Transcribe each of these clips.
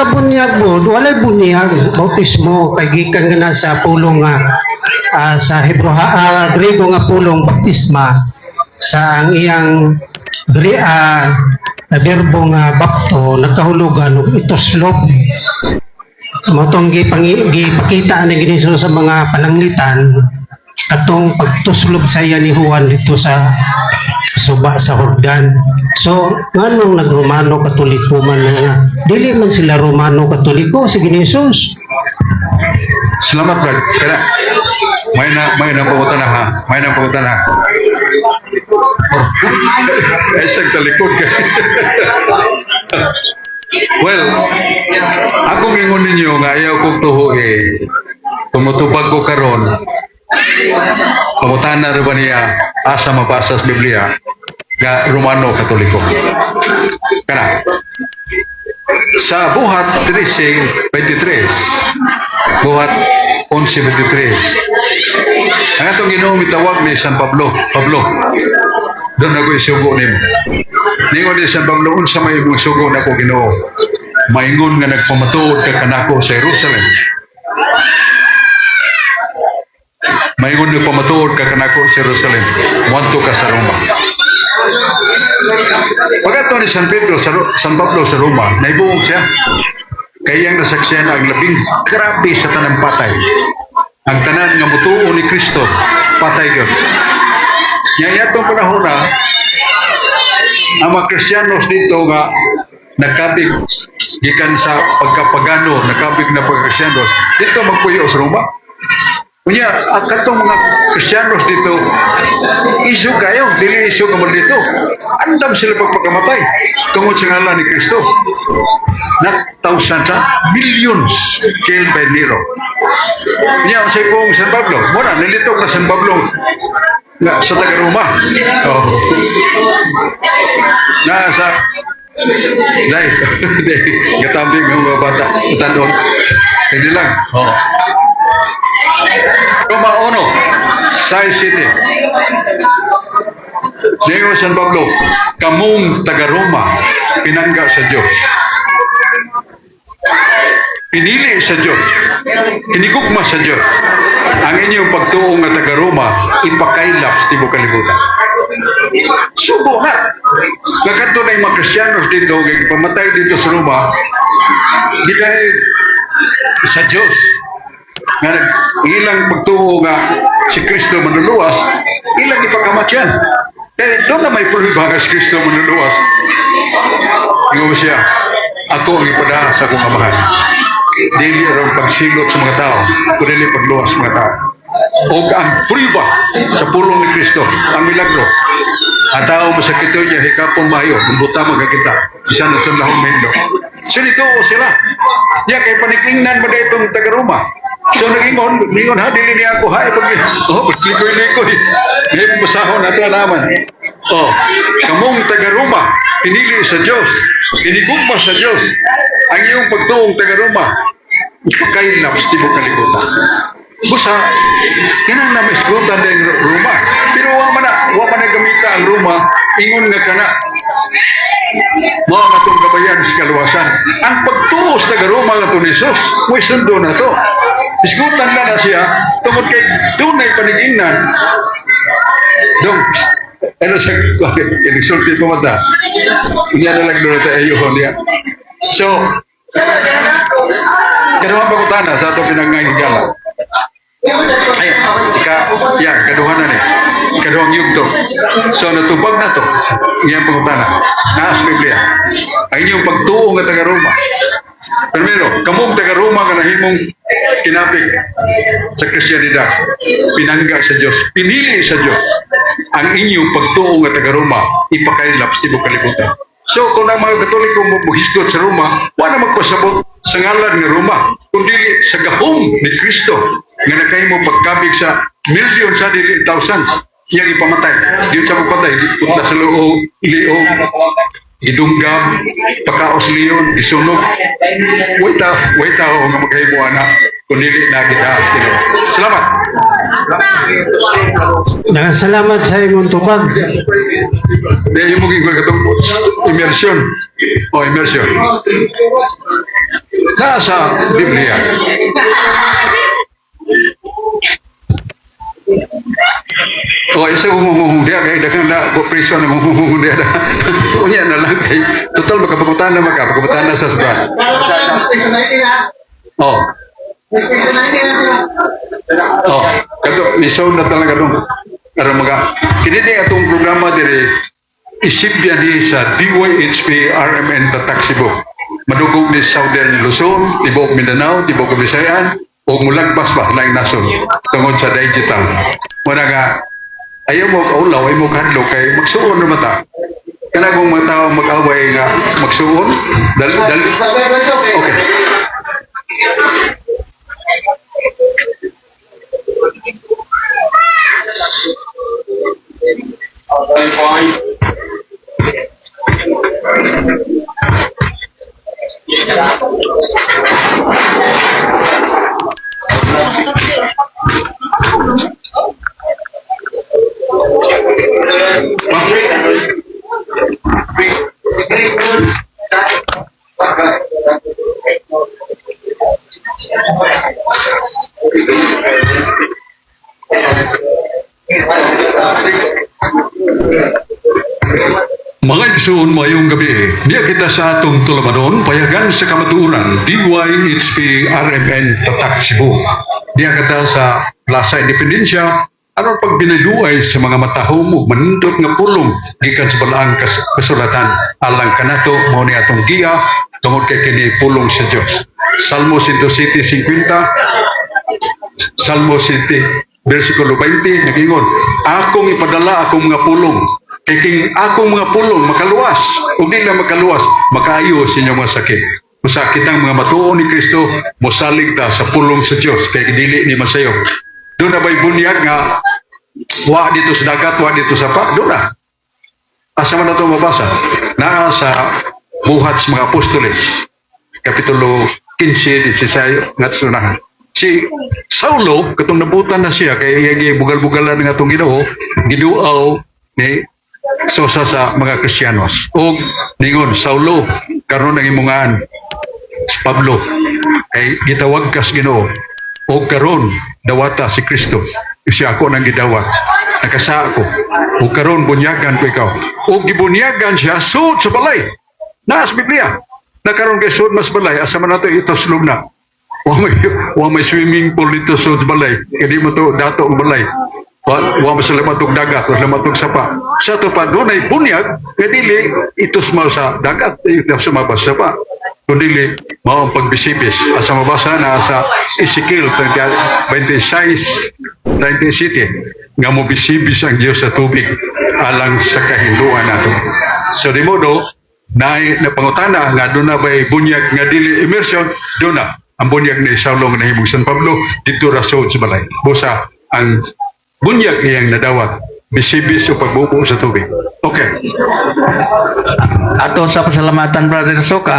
pagkabunyag mo, walay bunyag, bautismo, kay gikan nga na sa pulong nga, sa Hebro, Grego nga pulong baptisma, sa ang iyang verbo nga bapto, nagkahulugan, itoslop. Motong gipakita ni Giniso sa mga pananglitan, katong pagtuslob sa iya ni Juan dito sa suba sa Jordan. So, nganong nag-Romano Katoliko man nga? Dili man sila Romano Katoliko si Ginisus. Salamat, Brad. Kaya, may na pangutan na ha. May na pangutan na. Ay, siyang talikod ka. Well, akong ingon ninyo nga ayaw kong tuho tumutupag ko karon. Pangutan na rin ba niya asa mabasa sa Biblia nga Romano Katoliko. Kana, sa buhat 13:23, buhat 11:23, ang atong Ginoo mitawag ni San Pablo, doon ako isugo nimo. Ningon ni San Pablo, unsa may imong sugo nako Ginoo? Maingon nga nagpamatuod ka kanako sa Jerusalem. Maingon nga pamatuod ka kanako sa Jerusalem. Wanto ka sa Roma. Pagkato ni San Pablo sa Roma, naibuong siya. Kaya ang nasaksiyan ang labing grabe sa tanang patay. Ang tanan nga mutuo ni Kristo, patay yun. Ngaya itong panahon na, ang mga Kristiyanos dito nga nakabig gikan sa pagkapagano, nakabig na pagka-Kristiyanos, dito magpuyo sa Roma. Kunya, ang katong mga Kristiyanos dito, isu kayo, dili isu ka man dito. Andam sila pagpakamatay, tungod sa ngalan ni Kristo. Not thousands, millions killed by Nero. Kunya, sa pong San Pablo, muna, nilitok na San Pablo nga sa taga-Roma. Oh. Nasa dahil gatambing ng mga bata tanong sige lang. Oh. Roma 1 Sai City. Diego San Pablo, kamong taga-Roma, pinangga sa Diyos. Pinili sa Diyos. Inigugma sa Diyos. Ang inyong pagtuong na taga-Roma, ipakailap sa tibok kalibutan. Subo na. Nakato na yung mga Kristiyanos dito, pamatay dito sa Roma, di dahil sa Diyos. Nga ilang pagtuo nga si Kristo manluluwas, ilang ipakamatyan. Doon na may pruhiba nga si Kristo manluluwas. Ingo siya, ako ang ipada sa akong amahan. Dili ang pagsilot sa mga tao, kundi pagluwas sa mga tao. O ang pruhiba sa pulong ni Kristo, ang milagro. Ang tao masakit niya, hikapon mayo, buta magkakita, isa na sa lahong mendo. So nito sila. Ya kay panikingnan mo na itong taga-Roma. So nag-ingon ha, dili niya ako ha, pagslikoy-likoy. Ngayon masahon nato naman. Kamong taga-Roma, pinili sa Diyos, pinigugma sa Diyos, ang iyong pagtuong taga-Roma, ipakailap sa tibok kalibutan. Busa, kinang na miskutan din Roma. Pero wa man na gamita ang Roma, ingon nga kana. Mga natong gabayan sa kaluwasan. Ang pagtuos taga-Roma nga ito ni Jesus, may sundo na to. Iskutan na siya, tungkol kay tunay panigingnan. Dong, ano siya, inisulti ko mata. Hindi na lang doon ito ayuhon niya. So, kaduhang pagkutana sa ito pinangangigala. Ay, kaduhan na niya. Kaduhang yugto. So, natubag na to. Iyang pagkutana. Naas Biblia. Ang inyong pagtuong na taga-Roma. Primero, kamong taga-Roma ka nahimong kinapig sa Kristiyanidad. Pinangga sa Diyos. Pinili sa Diyos. Ang inyong pagtuong na taga-Roma, ipakailap sa tibok kalibutan. So, kung ang mga Katoliko magbuhisgot sa Roma, wala magpasabot sa ngalan ng Roma, kundi sa gahom ni Kristo, nga nakahimo pagkabig sa milyon sa dili thousand, iyang ipamatay. Yun sa magpatay, putla sa loob, iliog, idunggam, pakaos liyon, isunog. Wait tao nga magkahimuha na, kundi na kita. Salamat. Salamat sa imong tupag. Dahil yung muging ko katong immersion. Immersion. Nasa Biblia. O isa humuhung dia kay daghang na ko preso na humuhung dia. Unya na lang kay total makapagutan na sa sudan. Oh. Oh, kato miso na talaga dong. Aron mga kini di atong programa dire isip diyan sa DYHP RMN Tatak Cebu. Madugog ni Southern Luzon, Tibok Mindanao, Tibok Bisayan, o mulagpas ba laing nasod tungod sa digital. Muna nga, ayaw mo kaulaw, ayaw mo kahadlo kay magsuon na mata. Kana kung mga tao mag-away nga magsuon, okay. Mga igsoon mayong gabi, niya kita sa atong tulamanon, payagan sa kamaturan, DYHP RMN Tatak Cebu. Niya kita sa Plaza Independencia, aron pagbinaduay sa mga matahom ug manindot nga pulong gikan sa balaang kasulatan alang kanato mao ni atong giya tungod kay kini pulong sa Dios. Salmo 107:50, Salmo 7 versikulo 20 nagingon, akong ipadala akong mga pulong kay king akong mga pulong makaluwas ug di na makaluwas makaayo sa inyong mga sakit. Masakit ang mga matuon ni Kristo mosalig ta sa pulong sa Dios kay dili ni masayo. Doon na ba'y bunyag nga wa dito sa dagat, wa dito sa pa? Doon na. Asa man na ito mabasa? Naa sa buhat sa mga apostoles. Kapitulo 15, 16, nga sunahan. Si Saulo, katong nabutan na siya, kaya bugal-bugalan ng atong Ginoo, giduaw ni Sosa sa mga Kristiyanos. O ningon, Saulo, karon ang imungan Pablo, ay gitawag kas Ginoo. O karon dawata si Kristo. Siya ako nang gidawat. Nakasa ako. O karon bunyagan ko ikaw. O gibunyagan siya suot sa balay. Naas Biblia. Nakaroon kay suot mas balay. Asa man nato ito sulog na. Wa may swimming pool dito suot sa balay. Kaya mo to dato ang balay. Wa masalamatog dagat. Masalamatog sapa. Sa to pa doon ay bunyag. Kaya dili itos mal sa dagat. Ito sumabas sa pa. Kundi mao ang pagbisibis. Asa mabasa na sa Ezekiel 26:97 nga mo bisibis ang Dios sa tubig alang sa kahinduan nato. So di modo na pangutana nga doon na ba'y bunyag nga dili immersion, doon na ang bunyag ni Saulo nga nahimong San Pablo dito rasod sa balay. Busa ang bunyag iyang nadawat bisibis o pagbubo sa tubig. Okay. Ato sa pasalamatan, Brother Sok,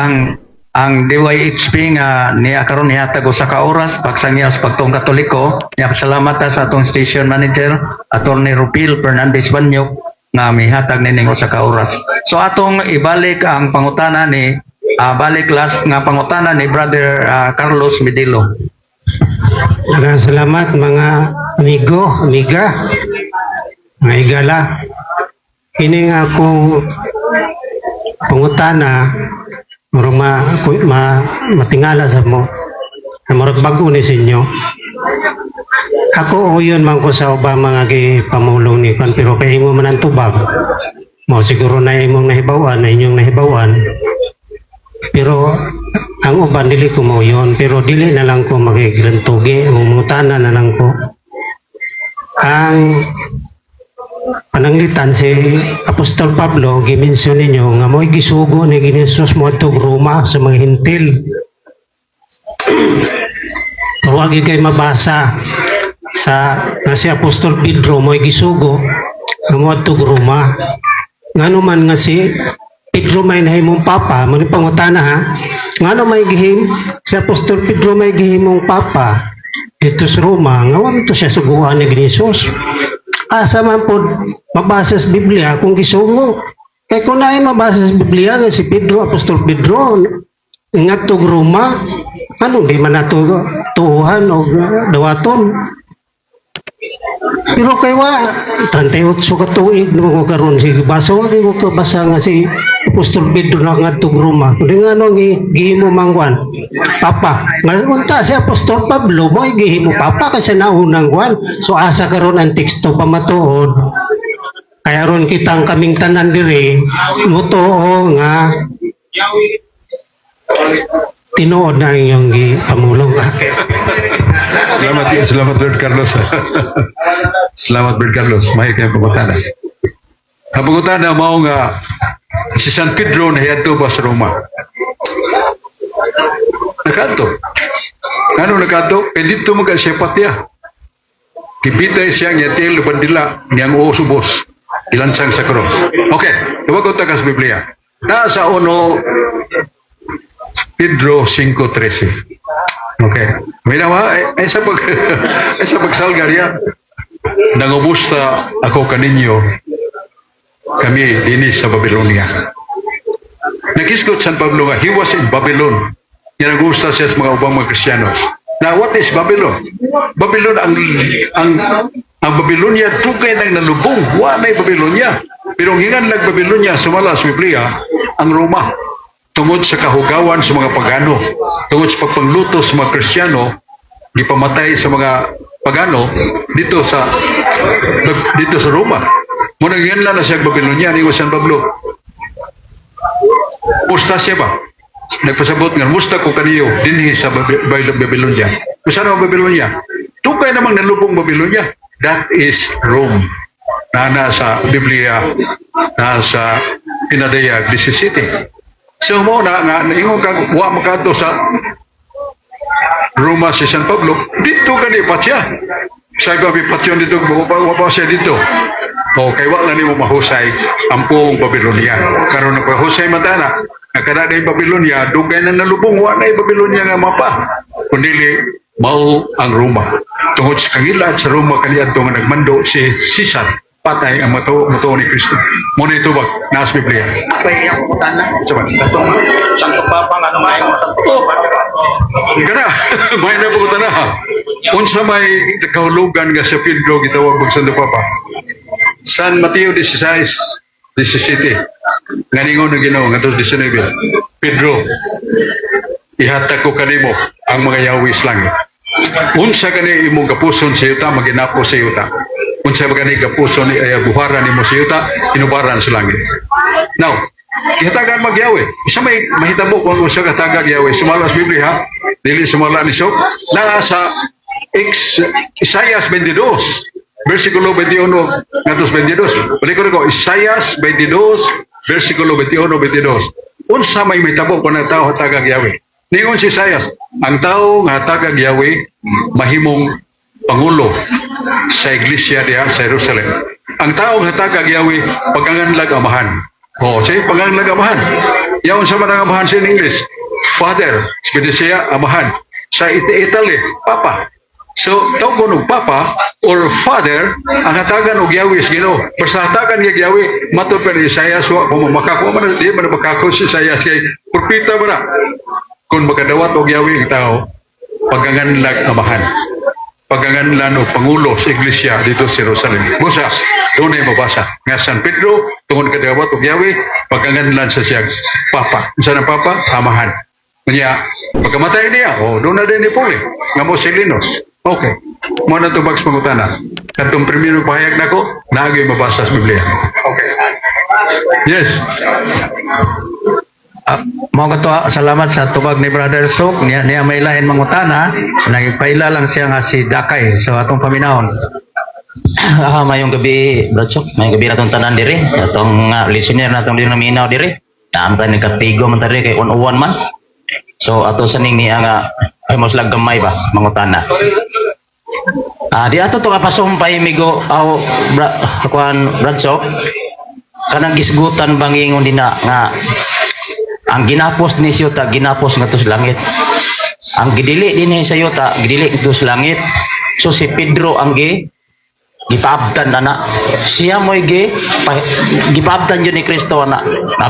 ang DYHP nga niya karon nihatag usa ka oras pagsangya sa pagtong Katoliko. Niya pasalamat sa atong station manager Attorney Rupil Fernandez Banyok nga mihatag nining usa ka oras. So atong ibalik ang pangutana ni balik last nga pangutana ni Brother Carlos Medilo. Salamat mga amigo, amiga, mga igala. Kini nga akong pangutana murag matingala sa mo na murag bago ni sinyo. Ako uyon man ko sa Obama nga pamulong ni kan pero kay imo man ang tubag mo siguro na imong nahibawan na inyong nahibawan pero ang uban dili ko mo yun pero dili na lang ko magigrantugi mumutana na lang ko ang pananglitan si Apostol Pablo gimensyon ninyo nga mo'y gisugo ni Ginisus mo atog Roma sa mga hintil. Huwag kay mabasa sa nga si Apostol Pedro mo'y gisugo nga mo atog Roma. Ngano man nga si Pedro may nahimong papa, mo pangutana ha. Ngano may gihim si Apostol Pedro may gihimong papa dito sa Roma nga wa to siya suguan ni Ginisus. Asa man po mabasa sa Biblia kung gisugo. Kaya kung naay mabasa sa Biblia nga si Pedro, Apostol Pedro, Ingat to gruma, ano di man nato tuuhan o dawaton. Pero kay wa 38 ka tuig no ko karon si basa wa ko kabasa nga si Apostol Pedro na ngadto gruma. Kundi nga no gihimo mangwan. Papa, nga unta si Apostol Pablo mo gihimo papa kasi naunang kwan. So asa karon ang teksto pamatuod. Kaya ron kitang kaming tanan diri motoo nga tinuod na inyong pamulong. Salamat Brad Carlos. Salamat Brad Carlos. May kayo pagutana. Ang pagutana mao nga si San Pedro nahiadto ba sa Roma? Nakato. Ano nakato? Eh dito mga siya patya. Kipitay siya ng yatil bandila niyang usubos. Ilansang sa kuro. Okay. Tawag ko tagas Biblia. Nasa uno Pedro 5:13. Okay. May nawa, ay sa pagsalgar yan. Nangumusta ako kaninyo kami dinis sa Babylonia. Nakiskot San Pablo nga, he was in Babylon. Yan nagusta siya sa mga ubang mga Kristiyanos. Now, what is Babylon? Babylon, ang Babylonia, dugay nang nalubong. Wanay Babylonia. Pero hingan lang Babylonia, sumala sa Biblia, ang Roma. Tungod sa kahugawan sa mga pagano, tungod sa pagpangluto sa mga Kristiyano, gipamatay sa mga pagano dito sa Roma. Muna yan lang na siya Babylonia, ni San Pablo. Musta siya ba? Nagpasabot nga, musta ko kaniyo dinhi sa Babylonia. Saan ang Babylonia? Tukay namang nalubong Babylonia. That is Rome. Na nasa Biblia, nasa Pinadayag 17. So mo na nga naingon kang wa makato sa Roma si San Pablo dito kani patya sa gabi patyon dito wa pa siya dito o kay wa na nimo mahusay ang buong Babylonia karon nagpahusay matana nakada na Babylonia dugay na nalubong wa na Babylonia nga mapa kundi mao ang Roma tungod sa kangilad sa Roma kaniadto nga nagmando si Caesar patay ang mato ni Kristo. Muna ito ba? Nasa Biblia. Pwede ang putana. Sabat. Katong Santo Papa nga naman ang Santo Papa. Ika na. May na po na. Unsa may kahulugan nga sa Pedro gitawag mag Santo Papa. San Mateo 16, 17. Nganingon ng Ginoo nga 19. Pedro, ihatag ko kanimo ang mga yawi sa langit. Unsa kani imong gapuson sa yuta maginapo sa yuta. Unsa ba kani gapuson ni buharan nimo sa yuta inubaran sa langit. Now, ihatagan magyawe. Isa may mahitabo kung unsa ka tagag yawe. Sumala sa Biblia, dili sumala ni Sok. Naa sa Isaias 22, versikulo 21 ngadto 22. Balik ko Isaias 22, versikulo 21 22. Unsa may mahitabo kung ang tao tagag yawe. Ningon si Isaias, ang tao nga tagag Yahweh mahimong pangulo sa iglesia diha sa Jerusalem. Ang tao nga tagag Yahweh paganganlag amahan. Say paganganlag amahan. Yaon sa manang amahan sa English, Father, pwede siya amahan. Sa Italy, Papa. So, tawag og Papa or Father, ang hatagan og Yahweh sa Ginoo. Basta hatagan ng Yahweh, matod pa ni Isaias, kung makako man, di man makako si Isaias kay propeta ba na. Kung makadawat og Yahweh ang tao, paganganlag amahan. Paganganlan o pangulo sa iglesia dito sa Jerusalem. Busa, doon ay mabasa. Nga San Pedro, tungod kadawat og Yahweh, paganganlan sa siyang Papa. Sa ng Papa, amahan. Kanya, pagkamatay niya, doon na din ni Puli. Nga mo Silinos. Okay. Muna ito bags pangutana. Katong primero pahayag na ko, naagay mabasa sa Biblia. Okay. Yes. Mao ka to, salamat sa tubag ni Brother Sok niya may lain mangutana nagpaila lang siya nga si Dakay so atong paminahon. Mayong gabi Brad Sok, mayong gabi natong tanan diri atong listener natong diri naminaw diri naamtay nagkatigo man tari kay uwan man so ato saning niya nga hemos lag gamay ba mangutana di ato to kapasumpay migo Brad Sok kanang gisgutan bangingon dina nga ang ginapos ni Siyota, ginapos nga to sa langit. Ang gidili din sa Siyota, gidili to sa langit. So si Pedro ang gipaabtan na. Siya mo'y gipaabtan yun ni Kristo na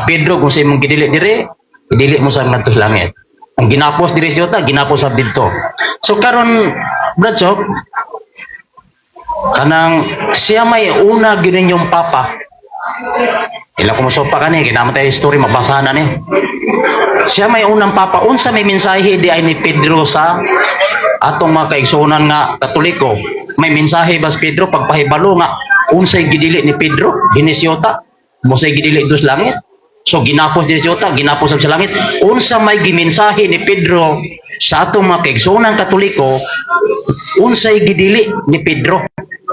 Pedro kung sa imong gidili dire, gidili mo sa nga to sa langit. Ang ginapos diri sa yuta, ginapos sa didto. So karon Bradshaw, kanang siya may una ginin yung papa. Ila ko mosopa kani, kinamo tayo history mabasahan na ni. Siya may unang papa, unsa may mensahe di ay ni Pedro sa atong mga kaigsunan nga Katoliko. May mensahe ba si Pedro pagpahibalo nga unsay gidili ni Pedro ginisiyota, mosay gidili dos langit. So ginapos din siyota, ginapos sa langit. Unsa may gimensahe ni Pedro sa atong mga kaigsunan Katoliko, unsay gidili ni Pedro.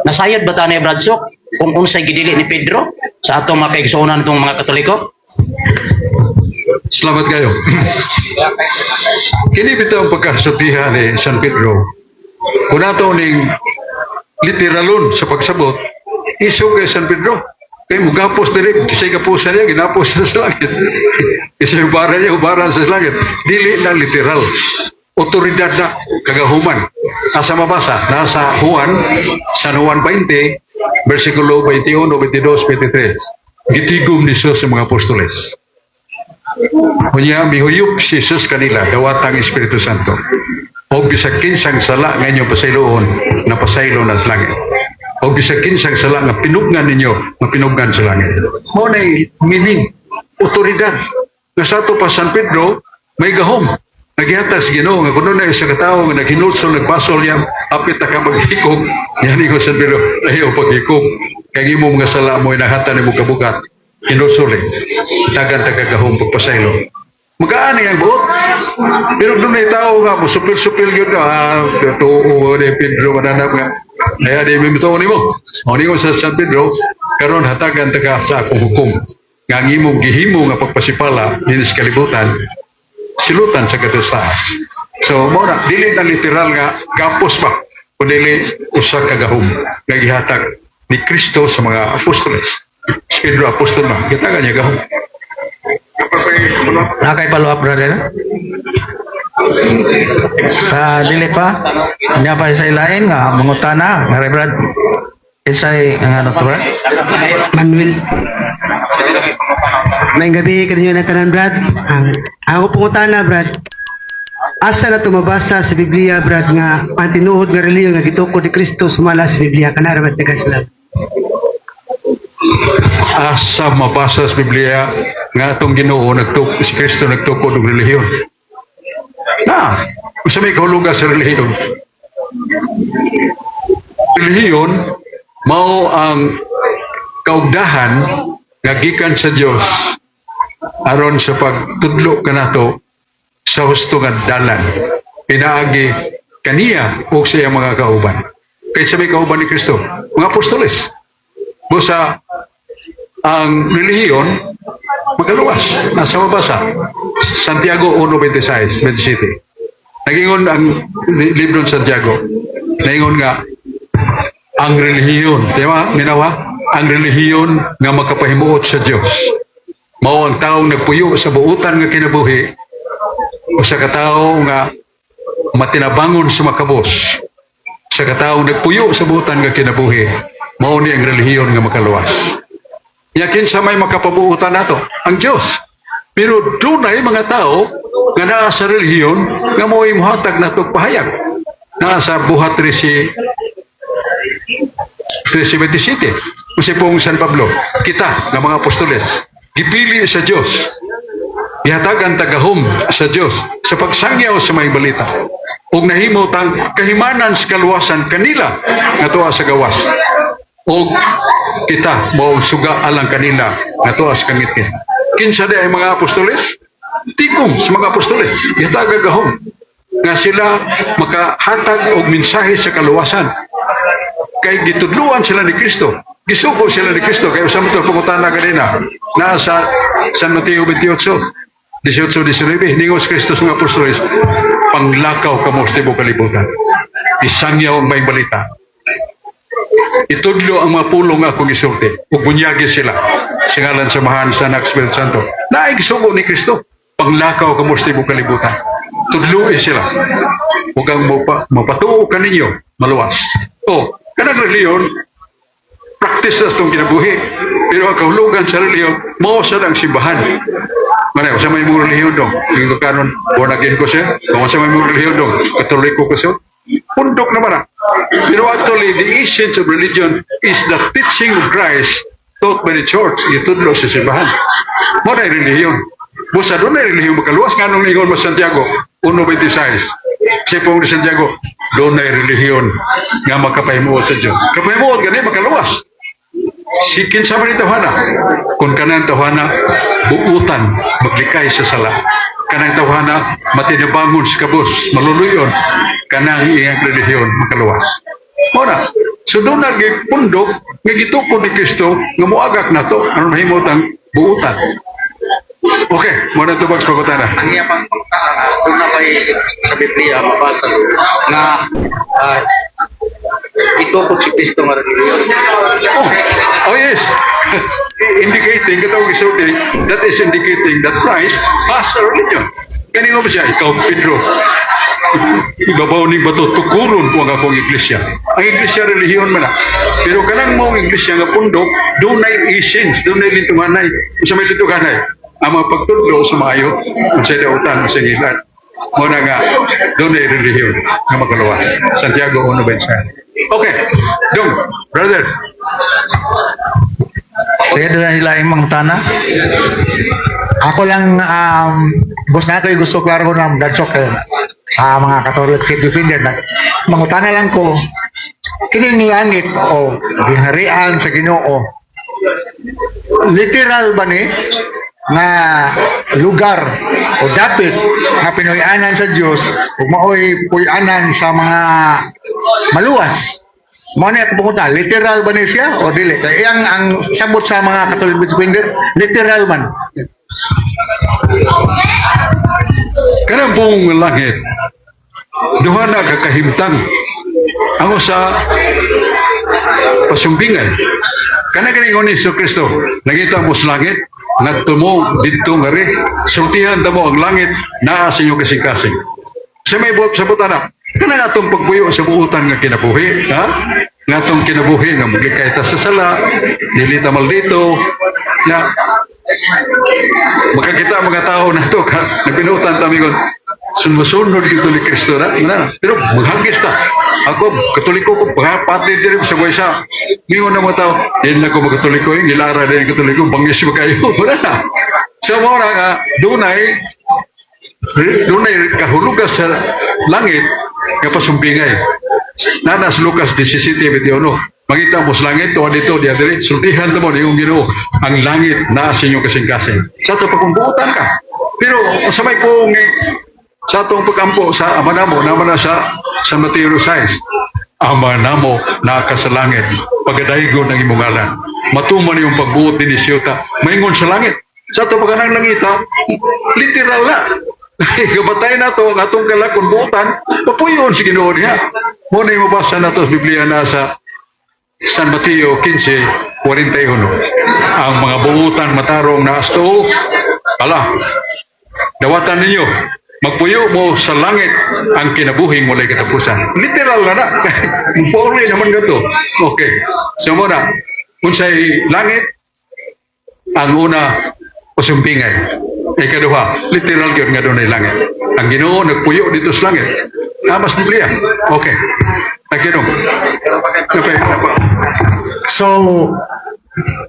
Nasayod ba tayo ni Bradshaw kung unsay gidili ni Pedro sa atong mga kaigsunan itong mga Katoliko? Salamat kayo. Kini bitaw ang pagkasultihan ni San Pedro. Kung nato ning literalon sa pagsabot, iso kay San Pedro. Kaya mugapos diri, kisay kapusan niya, ginapos sa langit. Kisay hubaran niya, hubaran sa langit. Dili na literal. Otoridad na, kagahuman. Asa mabasa? Nasa Juan, San Juan 20, versikulo 21, 22, 23. Gitigom ni Jesus sa mga apostoles. Kunya, mihuyop si Jesus kanila, dawatang Espiritu Santo. O bisag kinsang sala nga inyong pasayloon, na pasaylo na sa langit. O bisag kinsang sala nga pinugnan ninyo, nga pinugnan sa langit. Muna meaning, otoridad. Nga sa ito pa San Pedro, may gahom. Naghihatag sa Ginoo nga kuno na isa ka tawo nga naghinulsol nagpasol yam apit ta ka maghikog yani ko San Pedro ayaw paghikog kay imo mga sala mo inahatan nimo kabukat hinulsol dagan ta kagahom pagpasaylo magaani ang buot pero doon na tao nga mo supil-supil yun tuo ni Pedro mananap nga kaya di mimito nimo o nimo sa San Pedro karon hatagan ta ka sa akong hukom nga ang imong gihimo nga pagpasipala dinis kalibutan silutan sa kadusa. So, muna, dili na literal nga gapos pa o dili usa ka gahom nga gihatag ni Kristo sa mga apostoles. Si Pedro apostol na, gitagan niya gahom. Nakay follow up brother. Sa dili pa, niya pa sa ilain nga mangutana, nga Reverend Isay ang ano to Brad? Manuel. May gabi kanyo na kanan, Brad. Ako pungutana, Brad. Asa na tumabasa sa Biblia, Brad, nga pantinuod nga reliyon nga gitukod ni Kristo sumala sa Biblia. Kanara, Brad, nagkaslam. Asa mabasa sa Biblia nga atong Ginoo si Kristo nagtukod og relihiyon. Na, usa may kahulugan sa relihiyon. Relihiyon mao ang kaugdahan nga gikan sa Dios aron sa pagtudlo kanato sa husto nga dalan pinaagi kaniya o sa iyang mga kauban kay sa may kauban ni Kristo mga apostoles busa ang relihiyon magaluwas nasa mabasa Santiago 1:26 27 nagingon ang libro ng Santiago nagingon nga ang relihiyon diba minawa ang relihiyon nga makapahimuot sa Dios mao ang taong nagpuyo sa buutan nga kinabuhi o sa katawo nga matinabangon sa makabos sa katawo nagpuyo sa buutan nga kinabuhi mao ni ang relihiyon nga makaluwas yakin sa may makapabuutan nato ang Dios pero dunay mga tao nga naa sa relihiyon nga mo'y muhatag nato pahayag naa sa buhat 13:27 kasi pong San Pablo kita nga mga apostoles gipili sa Dios ihatagan tagahom sa Dios sa pagsangyaw sa may balita ug nahimo tang kahimanan sa kaluwasan kanila nga tuwa sa gawas ug kita mao suga alang kanila nga tuwa sa kangitkin kinsa di ay mga apostoles tikom sa mga apostoles ihatagan gahom nga sila makahatag og mensahe sa kaluwasan kay gitudluan sila ni Kristo gisuko sila ni Kristo kay usa mo to pangutana kanina naa sa San Mateo 28:18-19 ningos Kristo sa mga apostoles panglakaw kamo sa tibuok kalibutan isangyaw ang may balita itudlo ang mga pulong nga akong isulti ug bunyagi sila sa ngalan sa Mahan sa Anak Espiritu Santo naay gisuko ni Kristo panglakaw kamo sa tibuok kalibutan tudluin sila ug ang mapatuo kaninyo maluwas kanang reliyon practice na itong kinabuhi. Pero ang kahulugan sa reliyon, mao sa ang simbahan. Manay, sa may mong reliyon dong. Yung karon, born again ko siya. Kung sa may mong reliyon dong, katoliko ko siya. Pundok naman na. Pero actually, the essence of religion is the teaching of Christ taught by the church. Itudlo sa simbahan. Mo na reliyon. Busa doon na reliyon makaluwas. Nga nung ingon mo Santiago, 1:26. Siya pong ni Santiago, doon na reliyon nga makapahimuot sa Diyos. Kapahimuot ganun, makaluwas. Sikin sa man tawhana. Kung kanang tawhana, buutan, maglikay sa sala. Kanang tawhana, matinabangon sa kabus, maluluyon, kanang iyang relihiyon, makaluwas. Muna, so doon nagipundok, nagitukod ni Kristo, nga muagak na to, ano nahimot ang buutan. Okay, muna ito bags pagkutana. Ang iya pang pagkakala, kung na ba'y sa Biblia mabasa na ito po si Kristo nga reliyon. Oh yes, indicating, katawag isulti, that is indicating that Christ has a religion. Kanino ba siya? Ikaw, Pedro. Ibabaw ning bato, tukuron po ang akong iglesia. Ang iglesia relihiyon man na. Pero kanang mong iglesia nga pundok, doon ay essence, doon ay lintunganay. Sa may lintunganay, ang mga pagtudlo sa maayo, kung sa dautan, sa gilan. Muna nga, doon ay relihiyon nga magkaluwas. Santiago 1:26. Okay, Dong, brother. Sige, doon na nila yung mga tana. Ako lang, gusto na ko gusto klaro ko ng Bradshaw sa mga Catholic faith defender na mangutana lang ko kining langit o ginharian sa Ginoo literal ba ni na lugar o dapit nga pinuyanan sa Dios ug maoy puyanan sa mga maluwas. Mo ni ako pumunta, literal ba ni siya o dili? Kaya iyang ang sabot sa mga Catholic defender, literal man. Kanang buong langit, duha na kakahimtang ang sa pasumbingan. Kana ganingon ni Hesus Kristo, nakita mo sa langit, ngadto mo didto nga ri, sultihan ta mo ang langit naa sa inyong kasing-kasing. Sa may buot sa butana, kana nga atong pagpuyo sa buutan nga kinabuhi, ha? Nga atong kinabuhi nga maglikay ta sa sala, dili ta maldito, nga makakita mga tao na ito ka, napinutan ta mingon, sumusunod dito ni Kristo na, pero maghagis ta. Ako, katoliko ko, pati din sa buhay siya. Mingon na mga tao, yan na ko magkatoliko, yung ilara din yung katoliko, bangis mo kayo. Wala na. Sa mga nga, doon ay kahulugan sa langit, kapasumpingay. Nanas Lucas 17:21. Makita mo sa langit, tuwa dito, diya diri, sultihan mo na yung Ginoo, ang langit na sa inyong kasing-kasing. Sa ito pagkumbuutan ka. Pero, sabay ko sa itong pagkampo sa ama namo, naman na sa Mateo 6, ama namo na ka sa langit, pagadaygo ng imong ngalan. Matuman yung pagbuot din ni Siyota, maingon sa langit. Sa ito pagkanang langita, literal na. Kabatay na ito, ang atong kalakon buutan, papuyon si Ginoo niya. Muna yung mabasa na ito sa Biblia na sa San Mateo 15:41. Ang mga buutan matarong na asto, dawatan ninyo, magpuyo mo sa langit ang kinabuhing walay katapusan. Literal na na. Poorly naman gato. Okay. So muna, unsay langit, ang una, usumpingay. Ikaduha, literal yun nga doon ay langit. Ang Ginoo nagpuyo dito sa langit. Mas Biblia. Okay. Nagkinong. Okay. So,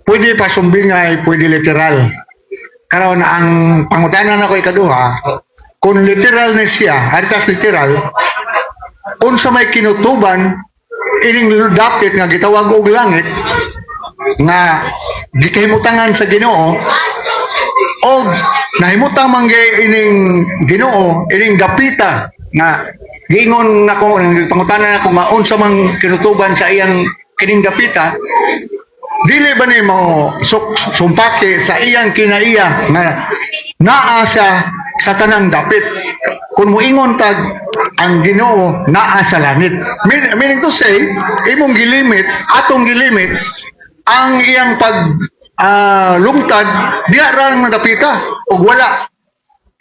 pwede pasumbingay, pwede literal. Karon ang pangutanan ako ikaduha, kung literal na siya, haritas literal, unsa may kinutuban, ining dapit nga gitawag og langit, nga gikahimutangan sa Ginoo, o nahimutang manggay ining Ginoo, ining dapita, nga giingon nako, pangutanan ako nga unsa mang kinutuban sa iyang kining dapita, dili ba ni mo sumpake sa iyang kinaiya nga naa sa tanang dapit. Kung moingon tag ang Ginoo naa sa langit, meaning to say imong gilimit, atong gilimit ang iyang pag lungtad diha ra nga dapita ug wala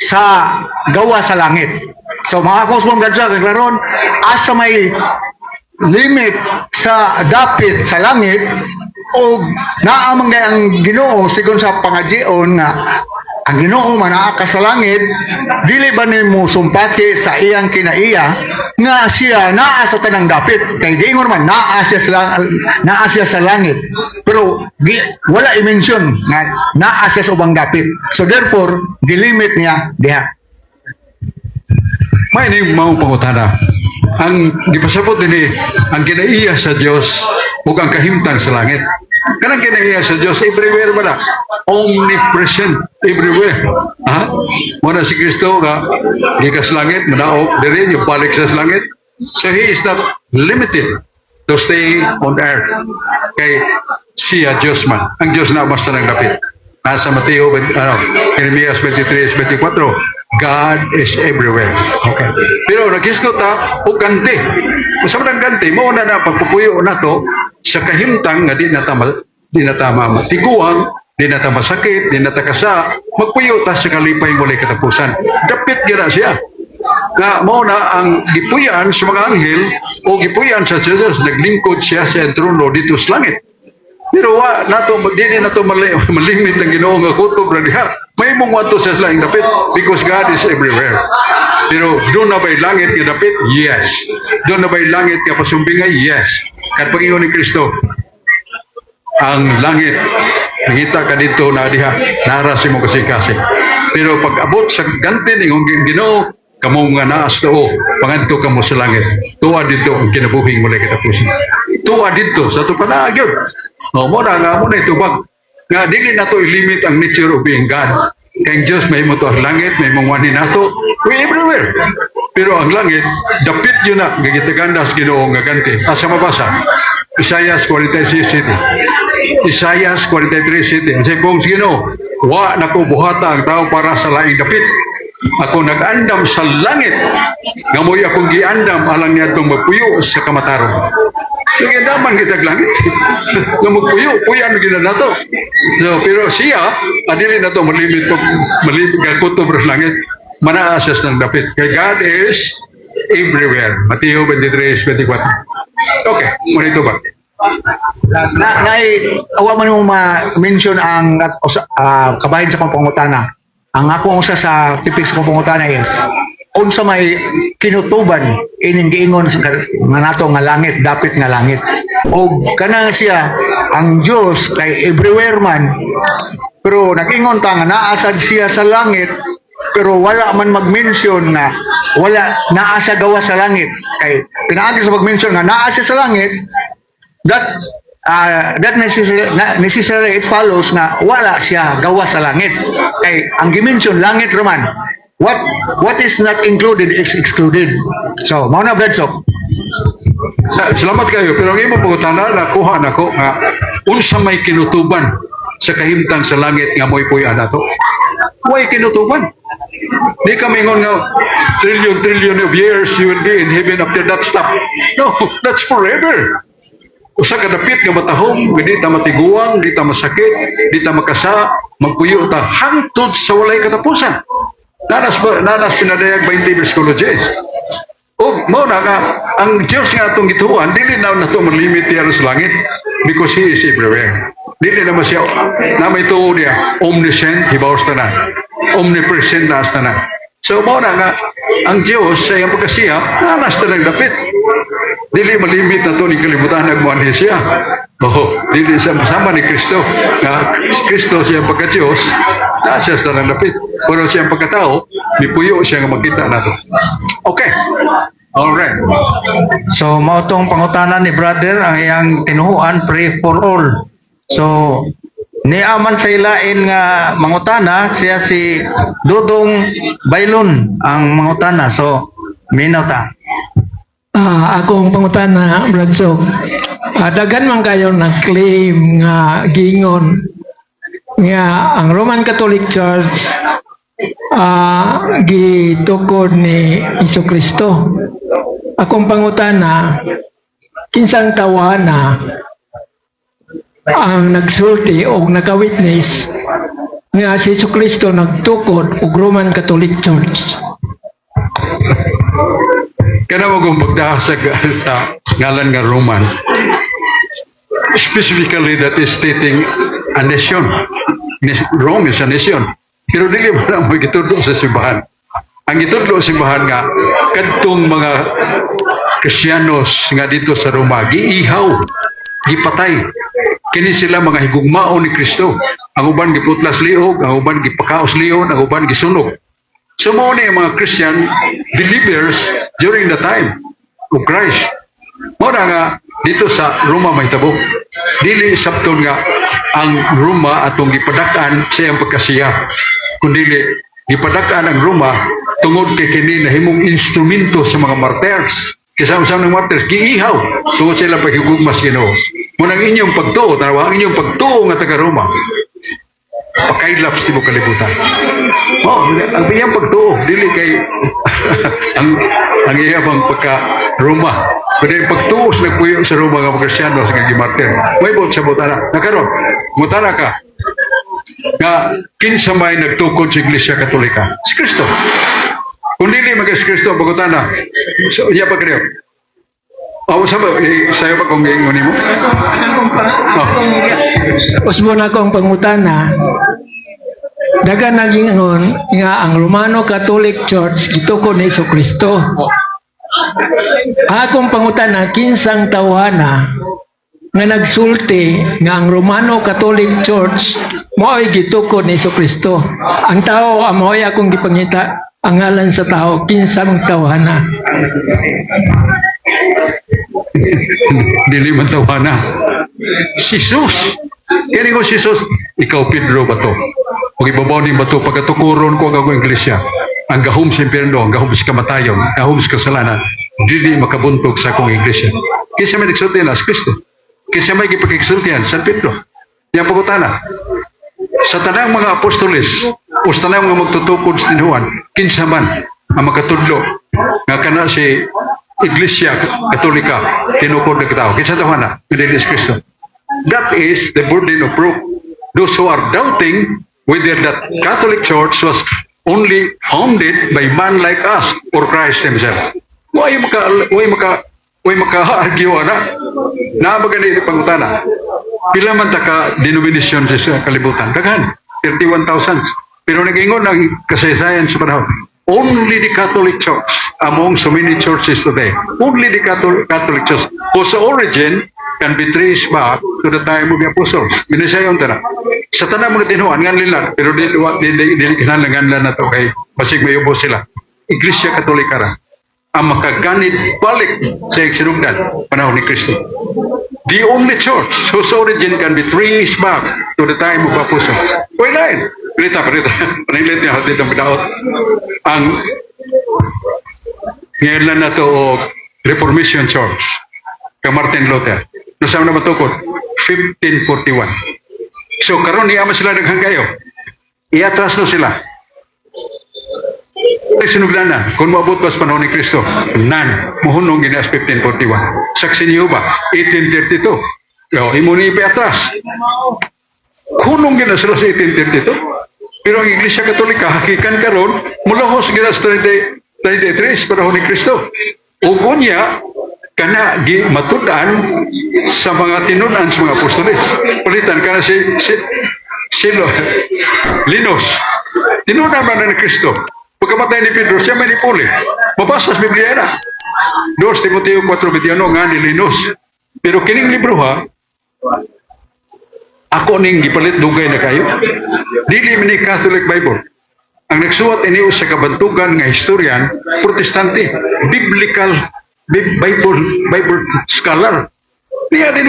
sa gawa sa langit. So mga kosmong gadya karon asa may limit sa dapit sa langit, o naamang ang Ginoo sigon sa pangadyon nga ang Ginoo man naa ka sa langit, dili ba nimo sumpati sa iyang kinaiya nga siya naa sa tanang dapit, kay diingon man naa siya sa langit, pero wala i-mention nga naa siya sa ubang dapit. So therefore gilimit niya diha. May ni mao pangutana. Ang gipasabot dinhi ang kinaiya sa Dios ug ang kahimtang sa langit. Kanang kinaiya sa Dios everywhere man na. Omnipresent everywhere. Ha? Muna si Kristo nga gikas langit, manaog diri yung balik sa langit. So he is not limited to stay on earth. Kay siya Dios man. Ang Dios na basta nang dapit. Nasa Mateo, Jeremias 23:24, God is everywhere. Okay. Pero nagkisgot ta o ganti. Sa mga ganti, mo na pagpupuyo na to sa kahimtang nga di na tama matiguang, di na tama sakit, di na takasa, magpuyo ta sa kalipay muli katapusan. Dapit gira siya. Nga mo na ang gipuyan sa mga anghel o gipuyan sa Diyos, naglingkod siya sa trono dito sa langit. Pero dili na to malimit ng Ginoo nga kutob ra diha. May mong wato sa laing dapit because God is everywhere. Pero doon na ba'y langit nga dapit? Yes. Doon na ba'y langit nga pasumbingay? Yes. Kat pag-ingon ni Kristo, ang langit, nakita ka dito na diha, narasi mo kasi. Pero pag abot sa gantin, ingong Ginoo, kamo nga naas to, pangadto kamo sa langit. Tuwa dito ang kinabuhing muli katapusan. Tuwa dito sa ito panagyod. Mo na itubag. Nga dili na to ilimit ang nature of being God. Kaya Diyos may mo to ang langit, may mong na to. We everywhere. Pero ang langit, dapit yun na, gagitagandas Ginoo nga ganti. Asa mabasa? Isaiah 46:7. Isaiah 43:7. Sa kong Ginoo, wa na ko buhata ang tao para sa laing dapit. Ako nag-andam sa langit. Ngamoy akong giandam alang niya itong magpuyo sa kamataron. Yung andaman kita langit. Nga magpuyo, puyan gina na to. So, pero siya, adili na to malimit kutob sa langit. Manaasas ng dapit. Kay God is everywhere. Mateo 23:24. Okay, muna ito ba? Awa man mo ma-mention ang kabahin sa pangutana. Ang ako usa sa tipik sa pangutana ay unsa may kinutuban ining giingon nga nato nga langit, dapit nga langit. O kana siya ang Dios kay everywhere man, pero nag-ingon ta nga naasad siya sa langit, pero wala man mag-mention na wala naa siya gawa sa langit. Kay pinaagi sa mag-mention nga naa siya sa langit, that necessarily it follows na wala siya gawa sa langit. Kay ang dimension langit roman, what is not included is excluded. So mao na Bledsoe. Salamat kayo. Pero ang imo pagutana nakuha nako nga unsa may kinutuban sa kahimtang sa langit nga moy puy anato. Way kinutuban. Di ka mingon nga trillion of years you will be in heaven after that stop. No, that's forever. Usa ka dapit nga matahom, di ta matiguang, di ta masakit, di ta makasa, magpuyo ta hangtod sa walay katapusan. Nanas pinadayag 20 versikulo 10. O mo na nga ang Dios nga atong gituan, dili na nato malimit diya sa langit because He is everywhere. Dili naman siya na may tuo niya omniscient, hibaw sa tanan, omnipresent na sa tanan. So mo na nga ang Dios sa iyang pagkasiya, nanas ta nagdapit. Dili malimit na to ni kalibutan nagmuan siya. Dili sama ni Kristo. Na Kristo siya pagka-Diyos, na siya sa nalapit. Pero siya pagkatao, nipuyo siya nga makita nato. Okay. Alright. So mao tong pangutana ni brother ang iyang tinuhuan pray for all. So niaman sa ilain nga mangutana siya si Dudong Baylon ang mangutana. So minaw ta. Akong pangutana, Bradsok, dagan man kayo nag-claim nga gingon nga ang Roman Catholic Church gitukod ni Jesucristo. Akong pangutana, kinsang tawana ang nagsulti o naka-witness nga si Jesucristo nagtukod og Roman Catholic Church. Kana mo kung magdahas sa ngalan nga Roman. specifically that is stating a nation. Rome is a nation. Pero dili man ang magitudlo sa simbahan. Ang gitudlo sa simbahan nga kadtong mga Kristiyanos nga dito sa Roma giihaw, gipatay. Kini sila mga higugmao ni Kristo. Ang uban giputlas liog, ang uban gipakaos liyon, ang uban gisunog. So mao ni ang mga Christian believers during the time of Christ. Mao na nga dito sa Roma may tabok. Dili sabton nga ang Roma atong gipadakan sa iyang pagkasiya. Kundi gipadakan ang Roma tungod kay kini nahimong instrumento sa mga martyrs. Kaya sa ng martyrs giihaw tungod sa ilang paghigugma sa Ginoo. Muna ang inyong pagtuo, tanawa ang inyong pagtuo nga taga Roma. Pakailaps ti mo kalibutan. Oh, ang iyang pagtuo dili kay ang iyang pagka Roma. Kundi pagtuo sa nagpuyo sa Roma nga mga Kristiyanos nga gimartir. May bot sa botana. Nakaroon, mutana ka nga kinsa may nagtukod sa Iglesia Katolika? Si Kristo. Kung dili si Kristo, bagutana. So, iya pa kayo. Sayo pa kung ingon mo? Usbon akong pangutana, daga naging nga ang Romano Catholic Church gitukod ni Kristo. Akong pangutana, kinsang tawhana nga nagsulti nga ang Romano Catholic Church mo'y gitukod ni Kristo. Ang tao amoy akong gipangita ang ngalan sa tao, kinsang tawhana. Dili man tawana. Si Jesus. Kaya ko si Jesus, ikaw Pedro ba to? Huwag ibabaw ni ba to? Pagkatukuron ko ang akong iglesia. Ang gahom sa impyerno, ang gahom sa kamatayon, ang gahom sa kasalanan, dili makabuntog sa akong iglesia. Kaya siya may nagsulti na, si Kristo. Kaya siya may ipagkiksultihan, San Pedro. Yan pagkutana. Sa tanang mga apostoles, o sa tanang mga magtutukod sa tinuan, kinsa man ang makatudlo nga kana si Iglesia Katolika tinukod ng tao. Kinsa tawana, pinili si Kristo. That is the burden of proof. Those who are doubting whether that Catholic Church was only founded by man like us or Christ himself. Huwag maka-argue na. Nabagan na pangutana. Pila man ta ka denomination sa kalibutan? Daghan. 31,000. Pero nag-ingon ang kasaysayan sa panahon. Only the Catholic Church among so many churches today. Only the Catholic Church whose origin can be traced back to the time of the apostles. Binisayon tara. Sa tanang mga tinuan, nga nila, pero di kinalangan na to kay basig may ubos sila. Iglesia Katolika ra ang makaganit balik sa iksinugdan panahon ni Kristo. The only church whose origin can be traced back to the time of apostles. Why not? Perita. Panilit niya hati itong pinaot. Ang ngayon na to o Reformation Church kay Martin Luther. Nasaan na matukod? 1541. So karon niya sila daghang kayo. Iatras no sila. Sinugdan na, kung maabot pa sa panahon ni Kristo, muhunong ginas 1541. Saksi niyo ba? 1832. Yo, imuni pa atras. Hunong ginas sila sa 1832. Pero ang Iglesia Katolika, hakikan karon mula hos ginas 33 panahon ni Kristo. Ugo niya, kana gi matudan sa mga tinunan sa mga apostoles. Palitan kana si Linus. Tinunan ba na ni Kristo? Pagkamatay ni Pedro, siya may nipuli. Mabasa sa Biblia na. 2 Timoteo 4:21 nga ni Linus. Pero kining libro ha, ako ning gipalit dugay na kayo. Dili man ni Catholic Bible. Ang nagsuwat iniyo sa kabantugan nga historian, protestante, biblical Bible scholar. Niya din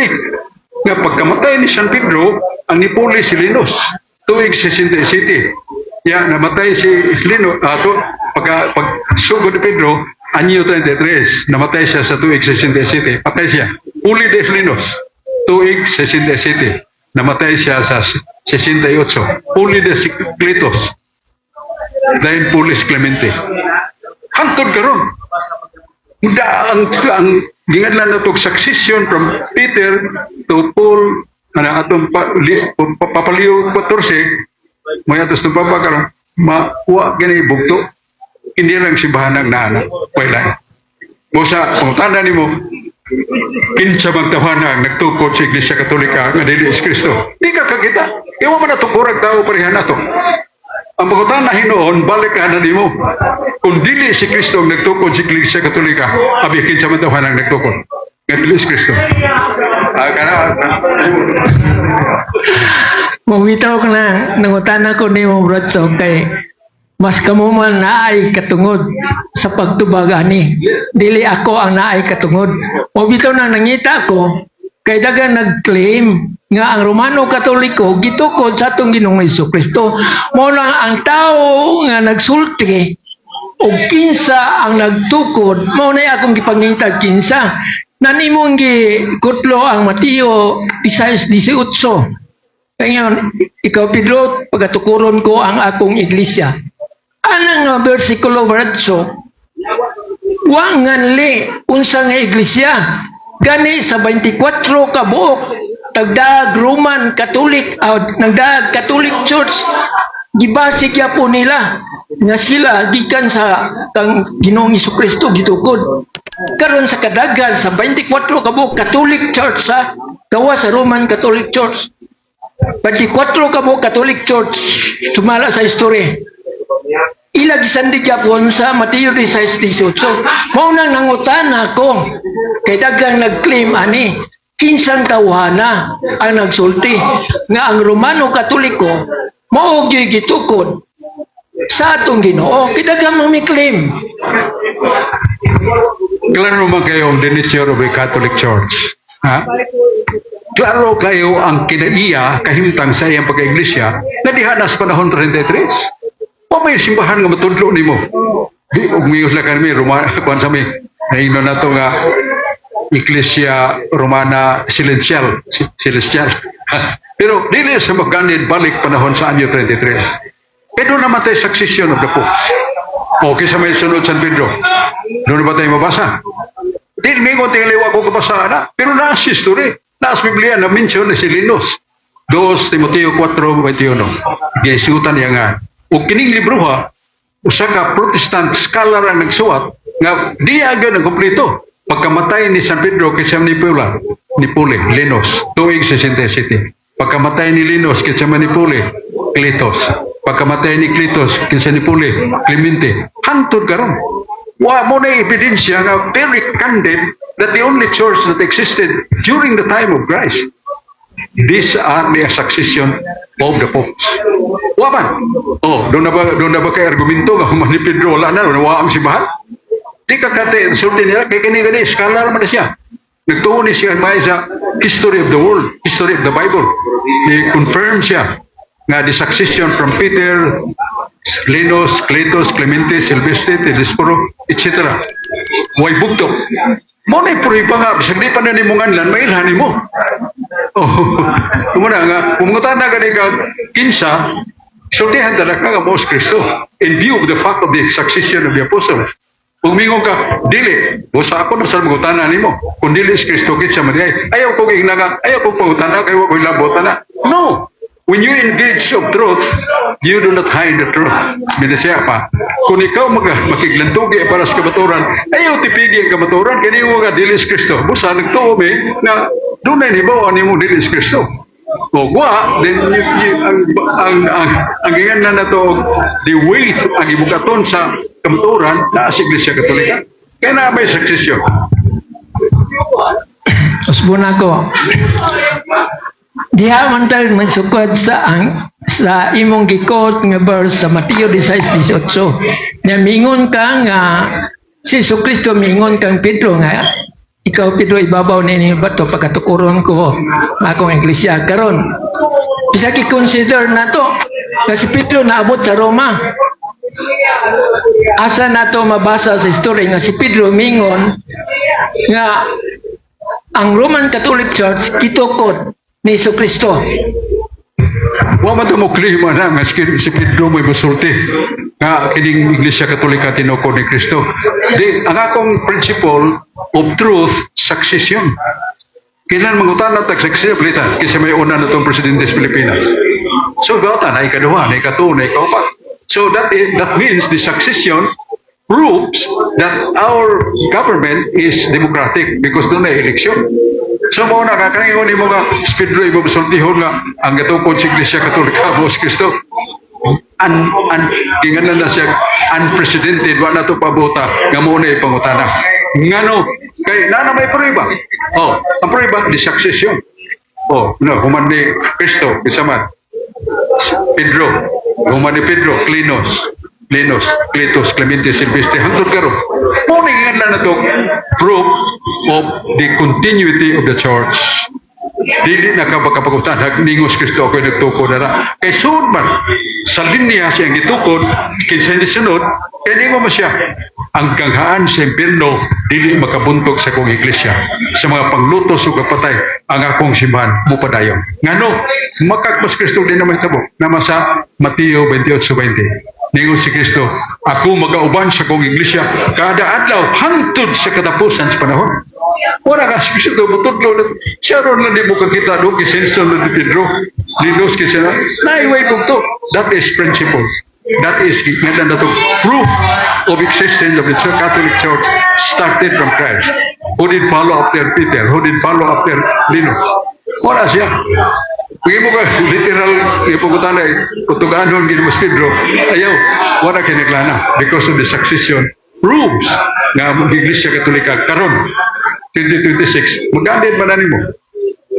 nga pagkamatay ni San Pedro, ang nipuli si Linus. Tuig 67. Ya, namatay si Lino, pag-sugod ni Pedro, anyo 23, namatay siya sa tuig 67, patay siya. Uli de Linos, tuig 67, namatay siya sa 68. Uli de Clitos, dahil Pulis Clemente. Hantod karon. Ang gingadlan na itong succession from Peter to Paul, atong papaliw 14, may atos ng papakaroon, makuha ganay bugto, hindi lang simbahan ang naanak. Wala. Busa, kung tanda ni mo, Kinsa bang tawana ang nagtukod sa Iglesia Katolika nga dili is Kristo? Di ka kakita. Iwa man na tukurag tao parehan nato. Ang pagutan na hinoon, balik ka na di mo. Kung dili si Kristo ang nagtukod sa Iglesia Katolika, abi kinsa man tawana ang nagtukod. Nga dili is Kristo. Mawitaw ko na nangutan ako ni mo Bradshaw kay mas kamo man naay katungod sa pagtubag ani. Dili ako ang naay katungod. Mawitaw na nangita ko kay dagan nag-claim nga ang Romano Katoliko gitukod sa atong Ginoong Hesukristo. Mao lang ang tao nga nagsulti o kinsa ang nagtukod, mao na akong gipangita kinsa. Nanimong gikutlo ang Mateo 16:18. Kaya ikaw Pedro, pagatukuron ko ang akong iglesia. Anang nga versikulo Bradshaw? Wa nganli unsa nga iglesia. Gani sa 24 ka buok nagdaag Roman Catholic nagdaag Catholic Church gibase kya po nila nga sila gikan sa kang Ginoong Hesukristo gitukod. Karon sa kadagan sa 24 ka buok Catholic Church sa gawa sa Roman Catholic Church. 24 ka buok Catholic Church tumala sa istorya. Ilag sandig yapon sa Mateo 16:18. Mao nang nangutan ako kay dagang nag-claim ani kinsang tawhana ang nagsulti nga ang Romano Katoliko mao gyud gitukod sa atong Ginoo. Kay dagang mamiklim. Klaro man kayo ang denizyor of a Catholic Church. Ha? Klaro kayo ang kinaiya kahimtang sa iyang pagka-iglesia na dihanas panahon 33. O may simbahan nga matudlo ni mo. Di, umiyos lang kami, kuhan sa may, naino na ito nga, Iglesia Romana Celestial. Pero, dili sa magkanid balik panahon sa anyo 33. Pero naman tayo succession of the Pope. Okay sa may sunod San Pedro. Doon ba tayo mabasa? Di, may konting liwa ko kabasa na. Pero naas history. Naas Biblia na mention na si Linus. 2 Timoteo 4:21. Ginisutan niya nga. O kining libro ha, usa ka Protestant scholar ang nagsuwat nga di agad ang kumpleto. Pagkamatay ni San Pedro kay San Nipule, Linus, tuig 67. Pagkamatay ni Linus kay San Nipule, Clitos. Pagkamatay ni Clitos kay San Nipule, Clemente. Hangtod karon. Wa mo na ebidensya nga very candid that the only church that existed during the time of Christ. These are the succession of the popes. Waman. Oh, doon na ba kay argumento nga human ni Pedro wala na nawa ang simbahan? Di ka kate insulti nila kay kani scholar man na siya. Nagtuon ni siya may sa history of the world, history of the Bible. Ni confirm siya nga the succession from Peter, Linus, Cletus, Clemente, Silvestre, Disporo, etc. Way bugto. Mo na puri pa nga bisag di pa na nimo nganlan mailhan nimo. Oh, kumuna nga pumunta na gani ka kinsa sultihan talaga nga Mos Kristo in view of the fact of the succession of the apostles. Umingon ka, dili, busa ako na sa mangutana nimo. Kung dili is Kristo kinsa man ayaw ko ignaga, ayaw ko pangutana kay wa ko labota na. No. When you engage of truth, you do not hide the truth. Minasya pa. Kung ikaw makiglantugi para sa kamaturan, ayaw tipigi ang kamaturan, kaya mo nga dilis Kristo. Busa, nagtuo may na doon na hibaw ang mo dilis Kristo. O kwa, then ang ganyan na to, the weight ang ibukaton sa kamaturan na sa Iglesia Katolika. Kaya na may succession. Usbon ako. Diha man tayo magsukod sa imong gikot nga verse sa Mateo 16:18. Na mingon ka nga si Jesucristo mingon kang Pedro nga ikaw Pedro ibabaw ni bato pagkatukuron ko akong iglesia karon. Bisa ki-consider nato nga si Pedro naabot sa Roma. Asa nato mabasa sa history nga si Pedro mingon nga ang Roman Catholic Church gitukod ni Jesucristo. Wa man mo klima na nga si Pedro may busulti nga kining Iglesia Katolika tinukod ni Kristo. Di ang akong principle of truth succession. Kailan mangutan na tag succession plita kasi may una na tong presidente sa Pilipinas. So gata na ikaduha, na ikatuwa, na ikaupat. So that means the succession proves that our government is democratic because doon na eleksyon. So mo na kakaingon ni mga speedro ibo sultihon nga ang gatukod sa Iglesia Katolika mo si Kristo. Kingalan na siya unprecedented wala to pabuta nga mo na ipangutana. Ngano kay nana may prueba. Oh, ang prueba di succession. Oh, no, human ni Kristo bisaman. Pedro, human ni Pedro, Clitus, Clemente, Silvestre, hangtod karon. Mo na kingalan na to proof of the continuity of the church. Dili na ka makapagutan ningos Kristo ako nagtukod na kay sunod man sa linya siyang gitukod kinsa ni sunod kay mo siya ang kanghaan sa impierno dili makabuntog sa kong iglesia sa mga panglutos ug patay ang akong simbahan mo padayon ngano makakpas Kristo din na mahitabo nama sa Mateo 28:20 ningon si Kristo ako magauban sa kong iglesia kada adlaw hangtod sa katapusan sa panahon. Wala ka si Kristo butudlo siya ron na di mo kakita do kisenso na di Pedro linos kisa na naiway to that is principle. That is na to proof of existence of the Catholic Church started from Christ. Who did follow after Peter? Who did follow after Lino? Wala siya. Pagin mo ka literal ipugutan na utuganon gini mas Pedro ayaw wala kay naglana because of the succession proves nga ang Iglesia Katolika karon 2026 magandit man mo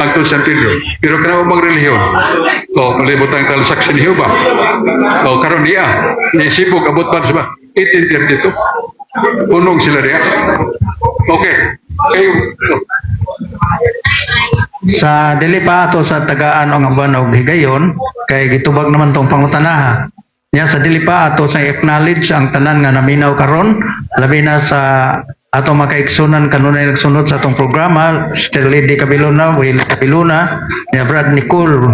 ang San Pedro pero kana mang relihiyon o kalibutan kal saksi ni Jehova o karon niya nisibog abot pa sa 1832 unong sila diya okay kayo Sa dili pa ato sa tagaan ang aban og higayon kay gitubag naman tong pangutanaha. Nya sa dili pa ato sa acknowledge ang tanan nga naminaw karon labi na sa ato makaigsunan kanunay nagsunod sa atong programa Sister Lady Cabilona, Will Cabilona, ni Brad Nicole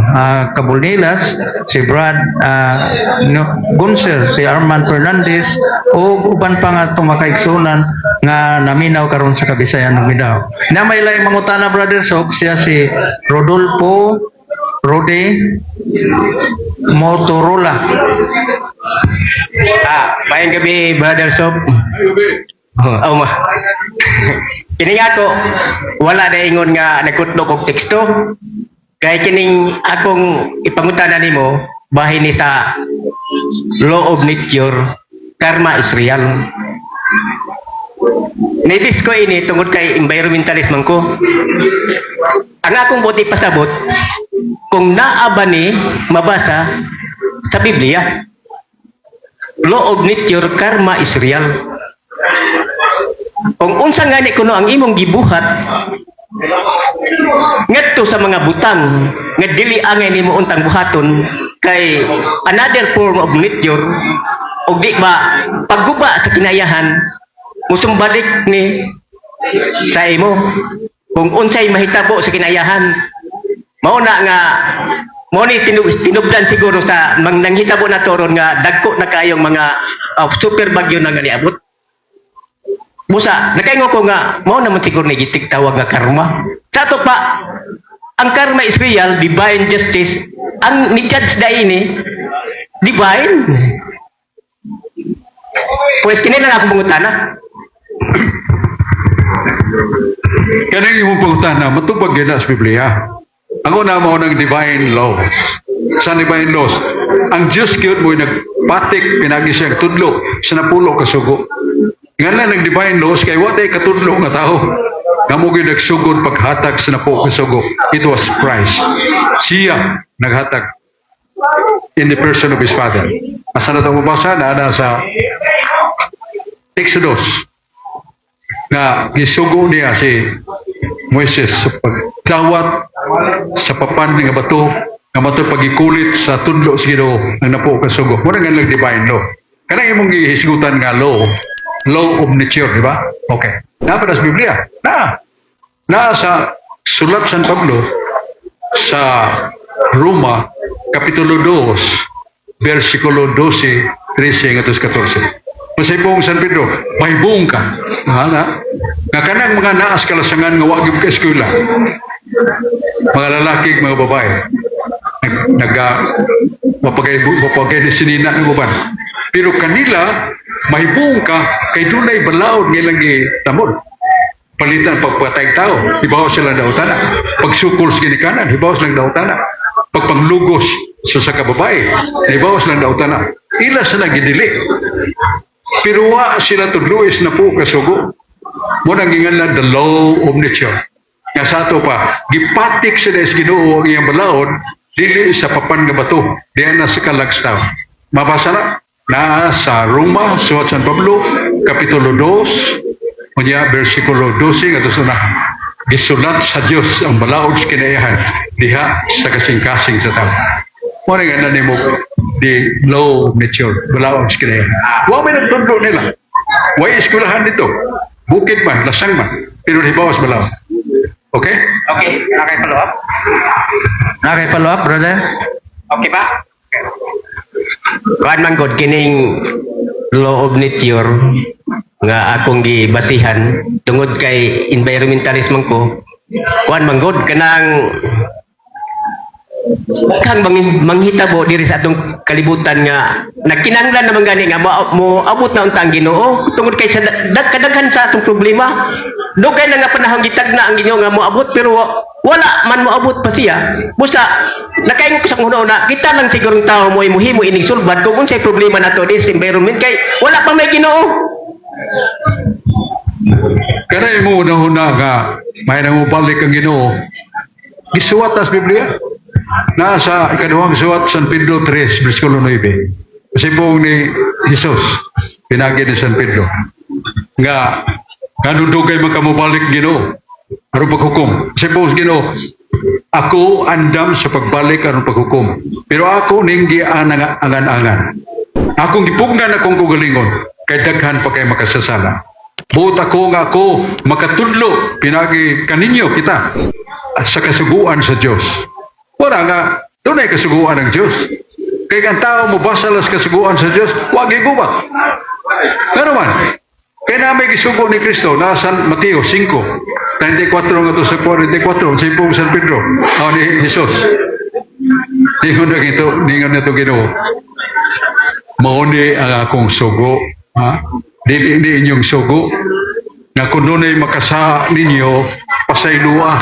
Cabulnilas, si Brad Gunser, si Arman Fernandez o uban pa nga atong makaigsunan nga naminaw karon sa Kabisayan ug Mindanao. Na may laing mangutana brother Sok siya si Rodolfo Rode Motorola. Mayang gabi, Brother Sob. Oh, ma. Kining ako, wala na ingon nga nagkutlog og teksto. Kay kining akong ipangutana nimo, bahin ni sa law of nature, karma is real. Nibis ko ini tungod kay environmentalist man ko. Ang akong buti pasabot, kung naa ba ni mabasa sa Biblia, law of nature, karma is real. Kung unsa nga ni kuno ang imong gibuhat ngadto sa mga butang nga dili angay nimo untang buhaton kay another form of nature og di ba pagguba sa kinayahan musumbalik ni sa imo kung unsay mahitabo sa kinayahan mao na nga mo ni tinubdan siguro sa nanghitabo na toron nga dagko na kayong mga super bagyo na nga niabot. Musa, nakaingo ko nga, mao naman siguro nagitig tawag nga karma. Sa ato pa, ang karma is real, divine justice. Ang ni-judge na ini, divine. Pues kinila na akong pangutana. Kanang imong pangutana matubag gyud sa Biblia. Ako na mao ng divine law. Sa divine laws, ang Diyos gyud mo nagpatik pinagi siya tudlo sa napulo ka sugo. Nga na nag-divine laws kay wa tay katudlo nga tao. Kamo gyud nagsugod paghatag sa napulo ka sugo. It was Christ. Siya naghatag in the person of his Father. Asa na ito mabasa na sa Exodus na gisugo niya si Moises sa pagdawat sa papan nga bato nga bato pagikulit sa tudlo sa Ginoo nga napo ka sugo. Mura nga nag-divine law. Kanang imong gihisgutan nga law of nature, di ba? Okay. Napada sa Biblia. Na sa sulat San Pablo sa Roma Kapitulo 2 versikulo 12 13 hanggang 14. Masay pong San Pedro, may buong ka. Nga kanang mga naas kalasangan nga wag ka eskwela. Mga lalaki, mga babae. Mapagay ni sinina ng uban. Pero kanila, mahibong ka kay dunay balaod nga ilang gitamod. Palitan pagpatay tao, hibaw sila daotana. Pagsukol sa ginikanan, hibaw sila daotana. Pagpanglugos sa kababae, hibaw sila daotana. Ila sila gidili. Pero wa sila tudluis na po kasugo. Mo nang gingan the law of nature. Nga sa ato pa, gipatik sila is Ginoo ang iyang balaod, dili sa papan nga bato, diyan na sa kalagstaw. Mabasa na sa Roma, suhat San Pablo, Kapitulo 2, unya versikulo 12, nga unahan. Gisulat sa Dios ang balaod sa kinayahan, diha sa kasing-kasing sa tao. Mo nga na nimo the law of nature, balaod sa kinayahan. Wa may nagtudlo nila. Way eskulahan dito. Bukid man, lasang man, pero hibawas balaod. Okay? Okay, follow up. Follow up, brother? Okay ba? Kuan man gud kining law of nature nga akong gibasihan tungod kay environmentalist man ko. Kuan man gud kanang kang manghitabo diri sa atong kalibutan nga nagkinahanglan naman gani nga mo abot na untang Ginoo tungod kay sa kadaghan sa atong problema. Dugay na nga panahon gitagna ang Ginoo nga moabot pero wala man moabot pa siya. Busa nakaingon ko sa una kita lang sigurong tao mo imuhimo ining sulbad kung unsay problema nato dis environment kay wala pa may Ginoo. Kaya mo una-una nga may nangubalik ang Ginoo. Gisuwat sa Biblia. Nasa ikaduhang suwat San Pedro 3, versikulo 9. Kasi po ni Jesus, pinagi ni San Pedro. Nga, kanudugay makamubalik Ginoo. Aron paghukom. Kasi po Ginoo, ako andam sa pagbalik aron paghukom. Pero ako ninggi angan-angan. Akong gipugnan akong kugalingon, kay daghan pa kay makasasala. Buot ako nga ako makatudlo, pinagi kaninyo kita sa kasuguan sa Diyos. Wala nga, tunay kasuguan ng Diyos. Kaya ang tao mo basalas kasuguan sa Diyos, huwag iguba. Pero man, kaya na may gisugo ni Kristo, nasa Mateo 5, 34 nga to sa 44, sa ipong San Pedro, ni Jesus. Ningon na ito Ginoo. Mauni ang akong sugo, dili inyong sugo, na kung doon ay makasa ninyo, pasaylua,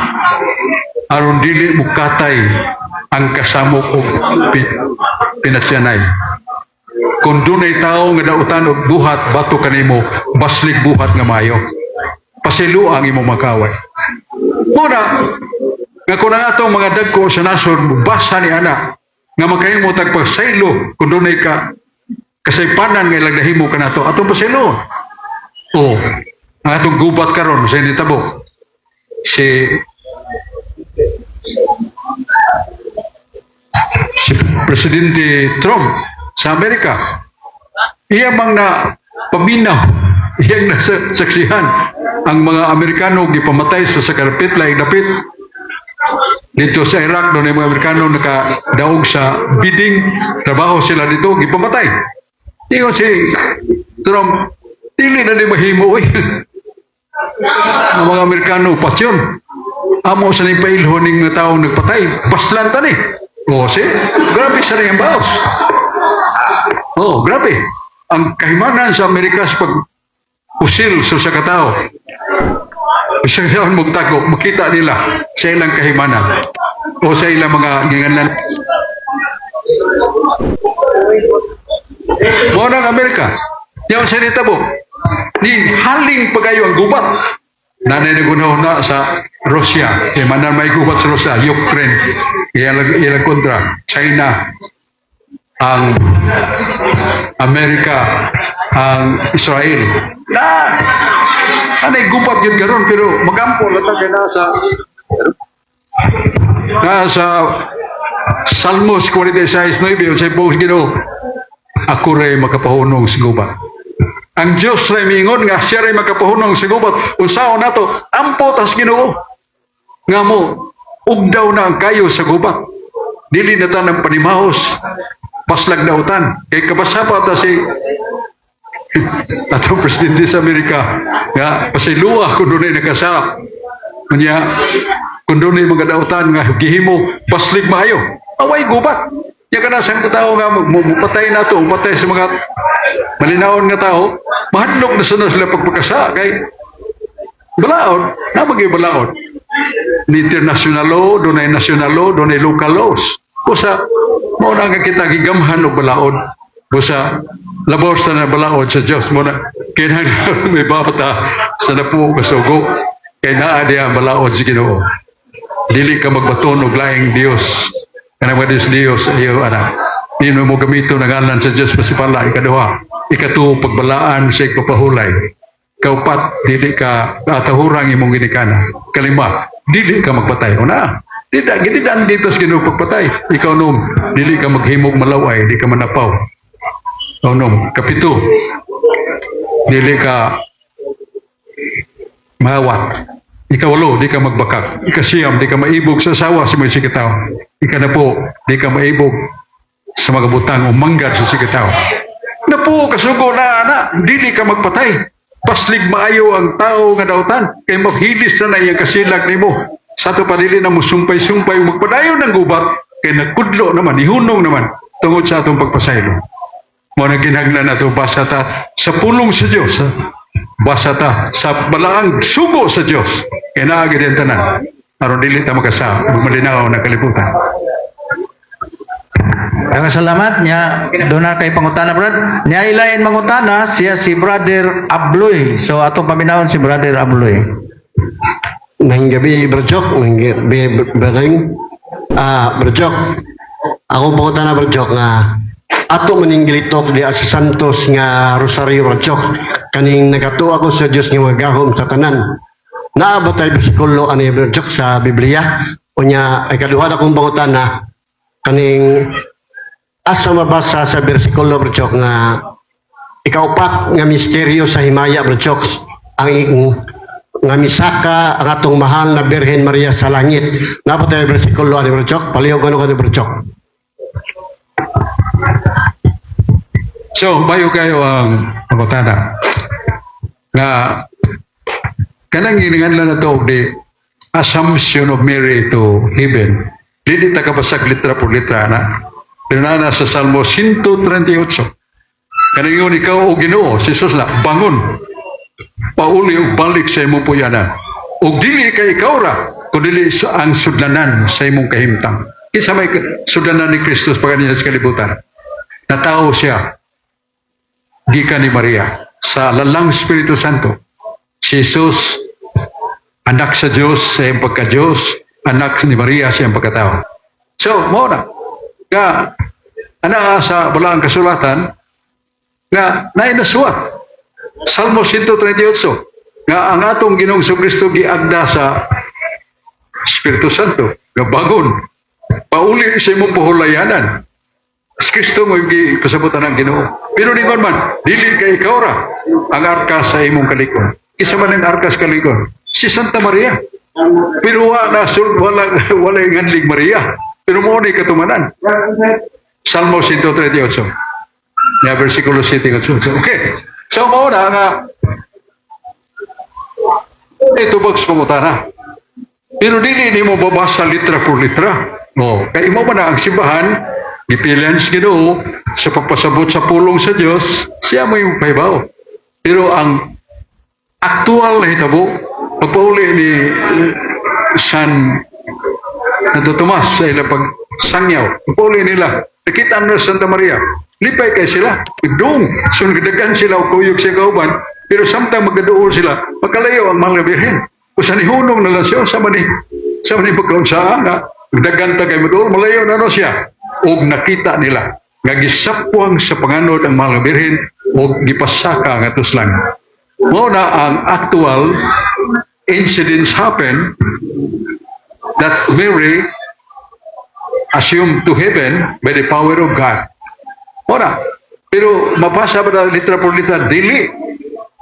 aron dili mukatay ang kasamo kong pinasyanay. Kung dunay tao nga dautan og buhat bato kanimo, baslig buhat nga mayo. Pasilo ang imo makaway. Muna, nga kung ang atong mga dagko sa nasod, basa ni ana, nga makahimo tagpasaylo kung dunay ka kasaypanan nga ilang nahimo ka nato, atong pasaylo. O, ang atong gubat karon sa initabo, si Presidente Trump sa Amerika. Iya mang na paminaw, iyang nasaksihan ang mga Amerikano gipamatay sa sakarapit laing dapit. Dito sa Iraq, doon yung mga Amerikano nakadaog sa bidding, trabaho sila dito, gipamatay. Ingon si Trump, dili na di mahimo ang mga Amerikano, pasyon. Amo sa ning pailhon ning taong nagpatay, baslan ta ni. O, grabe sa rin ang baos. Grabe. Ang kahimanan sa Amerika sa pag-usil sa katao. Isang saan magtago, makita nila sa ilang kahimanan o sa ilang mga ginganan. Mo ng Amerika, yung senitabo, ni haling pagayo ang gubat. Nanay na sa Russia, manan may gubat sa Russia, Ukraine, ilang kontra, China, ang Amerika, ang Israel. Anay gubat yun karon pero magampo latag nasa Salmos 46:9 sa ipong Ginoo, ako rin makapahunong sa gubat. Ang Diyos rin mingon nga siya rin makapahunong sa gubat. Unsaon nato, ampo tas Ginoo. Nga mo, ugdaw na ang kayo sa gubat. Dili na ta ng panimahos. Paslag na utan. Kay kabasapa ta si atong presidente sa Amerika. Nga, pasiluwa kung doon ay nakasa. Kanya, kung doon ay mga dautan nga gihimo, paslig maayo. Away gubat. Yan ka na sa tao nga, mupatay na to, upatay sa mga Malinaon nga tao, mahadlok na sana sila pagpagkasa kay balaod, namagay balaod. Ni international law, doon ay national law, doon ay local laws. Busa, mauna nga kita gigamhan o balaod. Busa, labor sa na balaod sa Diyos. Muna, kailangan may babata sa napuo kasugo. Kaya naa diya balaod si Ginoo. Dili ka magbaton og laing Dios. Kanang mga Dios, ayaw, anak. Hindi mo gamito ng ngalan sa Diyos pasipala. Ikaduha, ikatuo pagbalaan sa ikapahulay. Kaupat, dili ka atahurang imong ginikana. Kalima, dili ka magpatay. Una, gididaan dito sa Ginoo pagpatay. Ikaw nung, dili ka maghimog malaway, di ka manapaw. Nung, kapito, dili ka mahawat. Ikawalo, di ka magbakak. Ikasiyam, di ka maibog sa asawa sa mga sikitaw. Ikanapo, di ka maibog sa mga butang o manggad sa sikitaw. Napo, kasugo na, dili ka magpatay. Paslig maayo ang tao nga dautan. Kay maghilis na iyang kasilag ni mo. Sa ito pa dili na mo sumpay-sumpay magpadayon ng gubat. Kay nagkudlo naman, ihunong naman tungod sa atong pagpasaylo. Mo na ginagnan na ito, basa ta sa pulong sa Diyos. Basa ta sa balaang sugo sa Diyos. Kaya naagad yung tanan. Aron dili ta magkasa, magmalinaw na kalibutan. Ang salamat niya, doon na kay pangutana, Brad. Niya ilayan mangutana, siya si Brother Abloy. So, atong paminahon si Brother Abloy. Nahing gabi, Brajok. Nahing gabi, Brading. Brajok. Ako po na Brajok nga ato maninggilitok di sa Santos nga Rosario, Brajok. Kaning nagato ako sa Diyos nga magahom sa tanan. Naabatay bersikulo ani Brajok sa Biblia. Unya, ay kaduha na kong pangutan na kaning asa mabasa sa bersikulo, Brajok, nga ikaupat nga misteryo sa himaya, Brajok, ang nga misaka ang atong mahal na Birhen Maria sa langit. Napa tayo bersikulo ani Brajok? Palihog ano ka ni Brajok? So, bayo kayo ang pagkutana. Nga, kanang gininganlan na ito di Assumption of Mary to Heaven. Dili ta kabasag litra por litra na. Pero na sa Salmo 138. Kanang yun ikaw o Ginoo, si Jesus na, bangon. Pauli o balik sa imong puyanan. O dili ka ikaw ra, kundi ang sudlanan sa imong kahimtang. Isa may sudlanan ni Kristus pagkaniya sa kalibutan. Natao siya, gikan ni Maria, sa lalang Espiritu Santo. Si Jesus, anak sa Diyos, sa iyong pagka-Diyos, anak ni Maria sa iyong pagkatao. So, muna, nga, ana sa balaang kasulatan, nga, nainasuat, Salmo 138, nga ang atong Ginoong Kristo giagda sa Espiritu Santo, nga bagon, pauli sa imong puhulayanan. Si Kristo mo yung kasabutan ng Ginoo. Pero di man, dili kay ikaw ra ang arka sa imong kalikon. Isa man ang arka sa kalikon, si Santa Maria. Pero wala yung handling Maria. Pero mo na katumanan. Salmo 138. Ya, versikulo 7. Okay. So, mauna nga, ito bags pangutana. Pero dili ni mo babasa litra por litra. No, kaya mo ba na ang simbahan, gipilian sa Ginoo sa pagpasabot sa pulong sa Diyos, siya mo yung paibaw. Pero ang aktual na hitabo, pagpauli ni San Santo Tomas sa ilang pagsangyaw, pagpauli nila, nakita na Santa Maria, lipay kay sila, igdong, sungidagan sila o kuyog siya kauban, pero samtang magdadoon sila, magkalayo ang mga birhen. Kung sa nihunong na lang siya, sa mani pagkaunsaan na, magdaganta kay madoon, malayo na no siya. O nakita nila, nagisapwang sa panganod ang mga birhen, o gipasaka nga tuslang. Muna ang actual incidents happen that Mary assumed to heaven by the power of God. Muna, pero mabasa ba na litra por litra? Dili.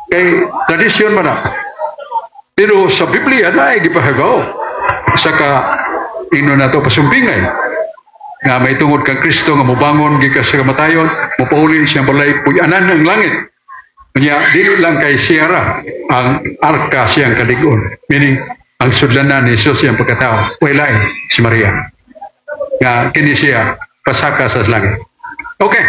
Kay tradisyon man na. Pero sa Biblia na ay gipahibaw. Saka ino na ito pasumpingay. Nga may tungod kang Kristo nga mubangon gikas sa kamatayon, mupauli siyang balay puyanan ng langit. Kanya dili lang kay Sierra ang arka siyang kaligon. Meaning ang sudlanan ni Jesus siyang pagkatao. Wala si Maria. Nga kini siya pasaka sa langit. Okay.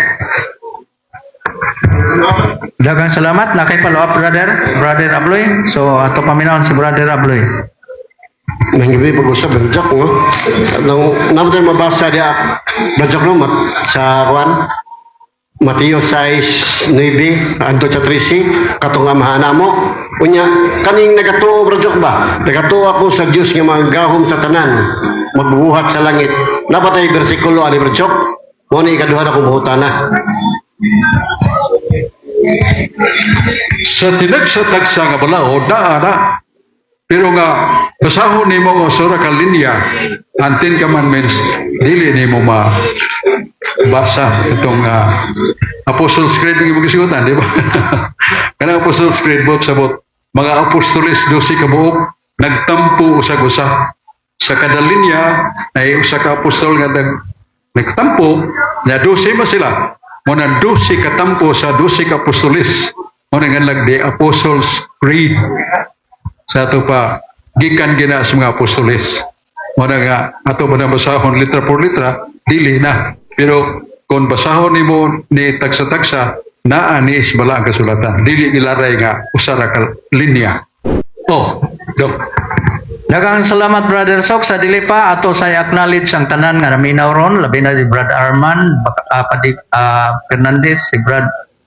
Daghang salamat. Nakay follow up, Brother Abloy. So, ato paminawon si Brother Abloy. Nanggabi pag-usap, Brajok, no? Nung naman tayo mabasa dia, Brajok, no? Sa kuan, Mateo 6:9, anto sa 13, katong amahana mo. Unya, kaning nagatuo, Brajok ba? Nagatuo ako sa Diyos nga manggahom sa tanan, magbuhat sa langit. Napatay bersikulo ani Brajok, mo ni ikaduha na kong buhutana. Sa tinagsa-tagsa nga balaod, naa. Pero nga, basahon ni mo sura ka linya, ang 10 Commandments, dili ni mo mabasa itong Apostles' Creed ng ibang kasugutan, di ba? Kanang Apostles' Creed book sabot, mga apostoles 12 ka buok, nagtampo usag-usa. Sa kada linya, ay usa ka apostol nga nagtampo, na 12 ba sila? Muna 12 katampo sa 12 ka apostoles. Muna nga lang the Apostles' Creed. Sa ato pa, gikan gina sa mga apostoles. Muna nga, ato ba na basahon litra por litra, dili na. Pero kung basahon ni mo ni tagsa-tagsa, naanis bala ang kasulatan. Dili ilaray nga usara ka linya. Oh, Dok. Daghang salamat, Brother Sok. Sa dili pa, ato sa acknowledge ang tanan nga naminaw ron, labi na si Brad Arman, Fernandez, si Brad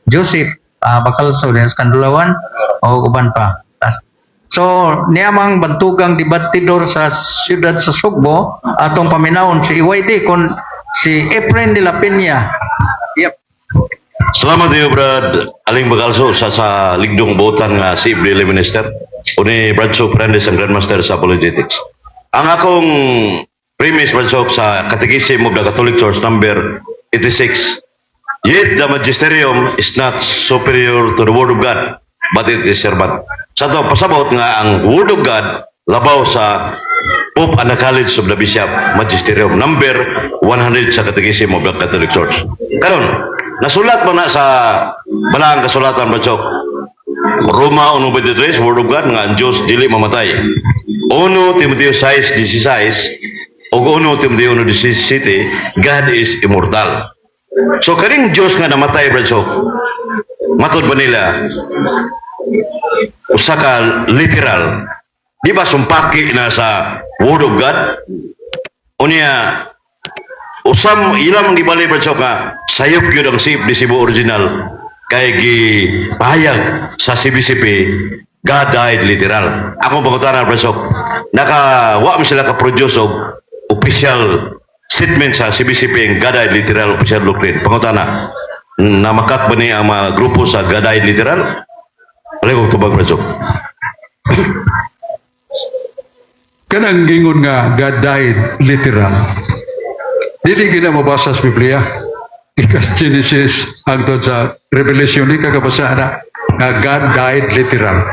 Joseph, Bacalso, din sa Kandulawan, o uban pa. So, niyamang bantugang debatidor sa siyudad sa Sugbo, atong paminawon si EYD kon si Efren de la Peña. Yep. Salamat iyo, Brad Aling Bagalso sa ligdong botan nga si Daily Minister o ni Brad Soap Fernandez ang Grandmaster sa Apologetics. Ang akong premise, Brad Soap, sa Catechism of the Catholic Church number 86, yet the magisterium is not superior to the Word of God, but it is servant. Sa ito, pasabot nga ang Word of God labaw sa Pope and the College of the Bishop Magisterium number 100 sa Catechism of the Catholic Church. Karon, nasulat mo na sa balaang kasulatan, Brad Roma 1:23, Word of God nga ang Diyos dili mamatay. 1 Timoteo 6:16 o 1 Timoteo 1:17, God is immortal. So kaning Diyos nga namatay, Brad matod ba nila usa ka literal, di ba sumpaki na sa Word of God? Unya usam ilang ang gibali, Brad nga sayop gyud ang sip di Cebu original kay gipahayag sa CBCP God died literal. Ako pangutana, Brad nakawa mo sila ka-produce og official statement sa CBCP ang God died literal official doctrine. Pangutana, namakat ba niya ang mga grupo sa God died literal? Alay ko tubag, Brad Kanang gingon nga God died literal. Dili gina mabasa sa Biblia. Ikas Genesis hangtod sa Revelation, di kakabasa na nga God died literal.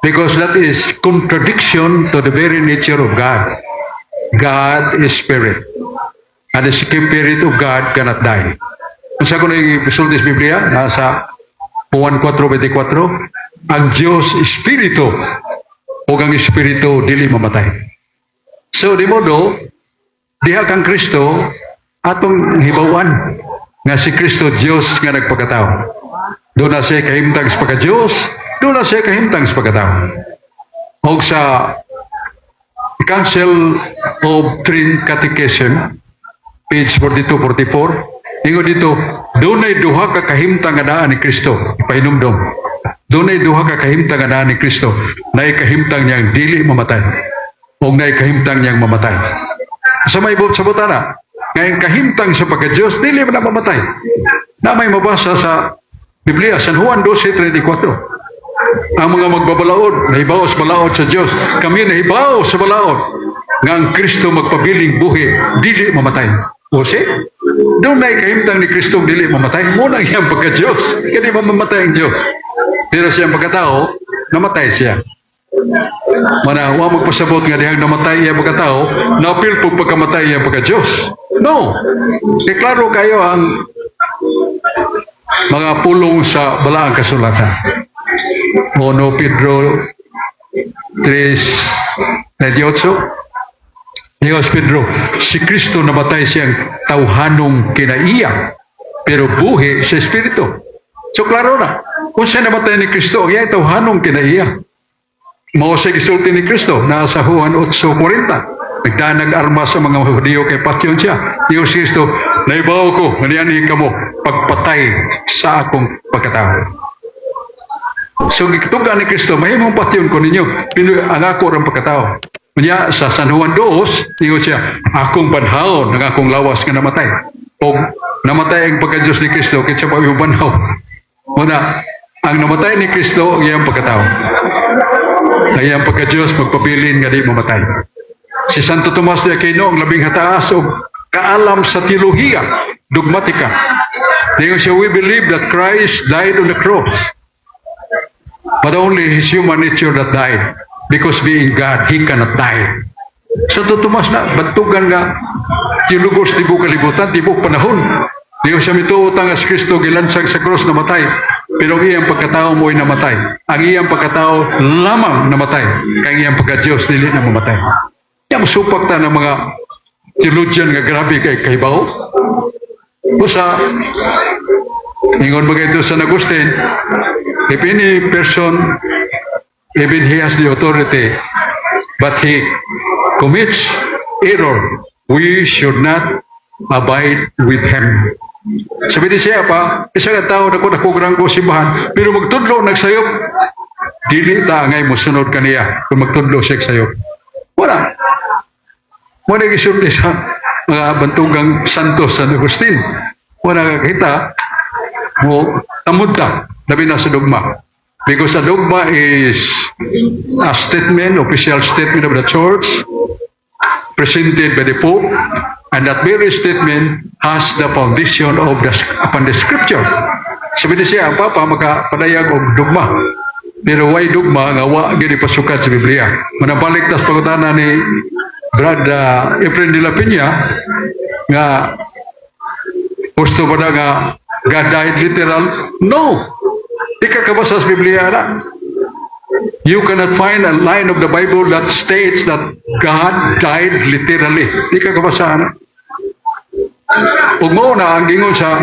Because that is contradiction to the very nature of God. God is spirit. And the spirit of God cannot die. Kung sa kung nag-isulti sa Biblia, nasa Juan 4:24, ang Diyos Espiritu o ang Espiritu dili mamatay. So, di modo, diha kang Kristo, atong hibawan nga si Kristo Diyos nga nagpakatao. Doon na siya kahimtang sa pagka-Diyos, doon na siya kahimtang sa pagkatao. O sa Council of Trine Catechism, page 42-44, ingon dito, doon ay duha ka kahimtang nga daan ni Kristo, ipahinumdom. Doon ay duha ka kahimtang nga daan ni Kristo, na kahimtang niyang dili mamatay, o na kahimtang niyang mamatay. Sa may sabutan na, ngayong kahimtang sa pagka-Diyos, dili na mamatay. Na may mabasa sa Biblia, San Juan 12:34. Ang mga magbabalaod, nahibaw sa balaod sa Diyos. Kami nahibaw sa balaod, nga ang Kristo magpabiling buhi, dili mamatay. O siya, doon na kahimtang ni Kristo dili mamatay. Muna iyang pagka-Diyos, hindi mamamatay ang Diyos. Pero siyang pagkatao, namatay siya. Mana, huwag magpasabot nga dihang namatay iyang pagkatao, napil po pagkamatay iyang pagka-Diyos. No! Deklaro kayo ang mga pulong sa balaang kasulatan. 1 Pedro 3:28. Dios Pedro, si Kristo namatay siyang tawhanong kinaiya, pero buhi sa Espiritu. So klaro na, kung siya namatay ni Kristo, iya ito hanong kinaiya. Mao siya gisulti ni Kristo na sa Juan 8:40. Nagdanag arma sa mga Hudyo kay patyon siya. Diyos Kristo, naibaw ko, maniani ka mo, pagpatay sa akong pagkatao. So gituga ni Kristo, mahimong patyon ko ninyo, ang ako rin pagkatao. Kanya sa San Juan 2, ingon siya, akong banhaon ng akong lawas nga namatay. O namatay ang pagka-Diyos ni Kristo, kaya siya pa yung banhaw. Una, ang namatay ni Kristo, iyang pagkatao. Iyang pagka-Diyos, magpabilin nga di mamatay. Si Santo Tomas de Aquino, ang labing hataas o kaalam sa teolohiya, dogmatika. Ingon siya, we believe that Christ died on the cross. But only his human nature that died. Because being God, he cannot die. Santo Tomas na, bantugan nga, tilugos tibo kalibutan, tibo panahon. Diyo siya mituutang as Kristo, gilansag sa cross namatay. Pero ang iyang pagkatao mo ay namatay. Ang iyang pagkatao lamang namatay. Kaya iyang pagka-Diyos, dili na mamatay. Kaya masupak ta ng mga theologian nga grabe kay Bao. Busa, ingon ba ito San Agustin, if any person, even he has the authority, but he commits error, we should not abide with him. Sabi ni siya pa, isa ka tao na kung nakugrang ko simbahan, pero magtudlo nagsayop, dili ta ngay mo sunod kaniya kung magtudlo siya sayop. Wala. Wala gisulti sa mga bantugang Santo San Agustin. Wala kakita, mo tamod ta, labi na sa dogma. Because a dogma is a statement, official statement of the church, presented by the Pope, and that very statement has the foundation of upon the scripture. Sabi niya siya, Papa, makapadayag og dogma. Pero why dogma nga wa gini pasukat sa Biblia? Manabalik tas pagutana ni Brad Efren de la Peña nga gusto ba na nga God died literal? No! Ika kabasa sa Biblia na. You cannot find a line of the Bible that states that God died literally. Ika kabasa na. Ug mao na ang gingon sa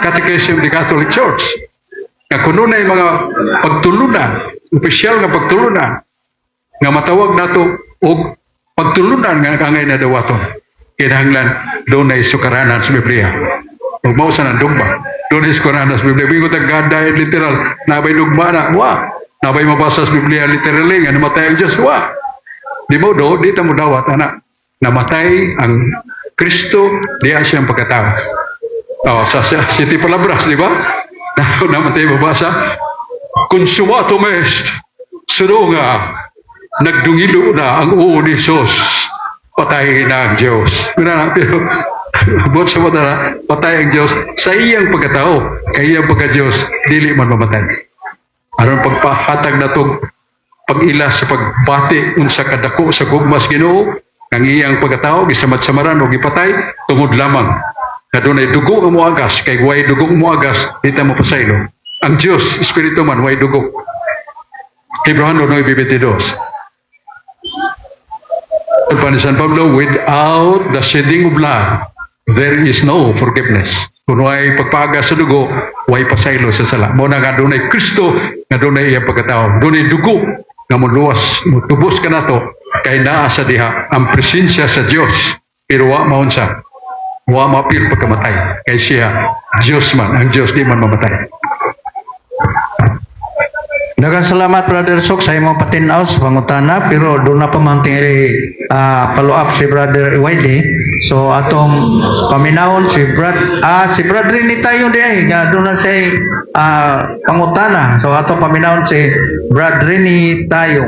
Catechism of the Catholic Church. Na kuno na yung mga pagtulunan, opisyal nga pagtulunan, nga matawag nato og pagtulunan nga kangay na dawaton. Kinahanglan doon na isukaranan sa Biblia. Ug mao sa dogma. Doon isukaranan sa Biblia. Bingo ta God died literal. Nabay dogma na. Wa. Nabay mabasa sa Biblia literally nga namatay ang Diyos. Wa. Di mo do, di ta mo dawat anak. Namatay ang Kristo, diya siyang pagkatao. Sa City Palabras, di ba? Namatay mabasa. Consumatum est. Sudo nga, nagdungilo na ang uo ni Sos. Patay na ang Diyos. Pero, buot sa mata na, patay ang Diyos sa iyang pagkatao. Kaya iyang pagka-Diyos, dili man mamatay. Aron pagpahatag na itong pag-ila sa pagbati unsa kadako sa gugmas Ginoo, ang iyang pagkatao, gisamat-samaran o gipatay, tungod lamang. Kadunay dugo ang muagas, kay way dugong muagas, dita mo pasaylo. Ang Diyos, Espiritu man, way dugo. Hebrano 9:22. Pa ni San Pablo, without the shedding of blood, there is no forgiveness. Kung way pagpagas sa dugo, way pasaylo sa sala. Mo na nga dunay Kristo, nga dunay iyang pagkatao. Dunay dugo, nga muluwas, mutubos ka na to, kay naa sa diha, ang presensya sa Diyos. Pero wa maunsa, wa mapil pagkamatay. Kay siya, Diyos man, ang Diyos di man mamatay. Daghang salamat Brother Sok sa imong patinaw sa pangutana, pero doon na pa man follow up si Brother YD. So atong paminawon si Brad Rini tayo di nga doon na say pangutana. So atong paminawon si Brad Rini tayo.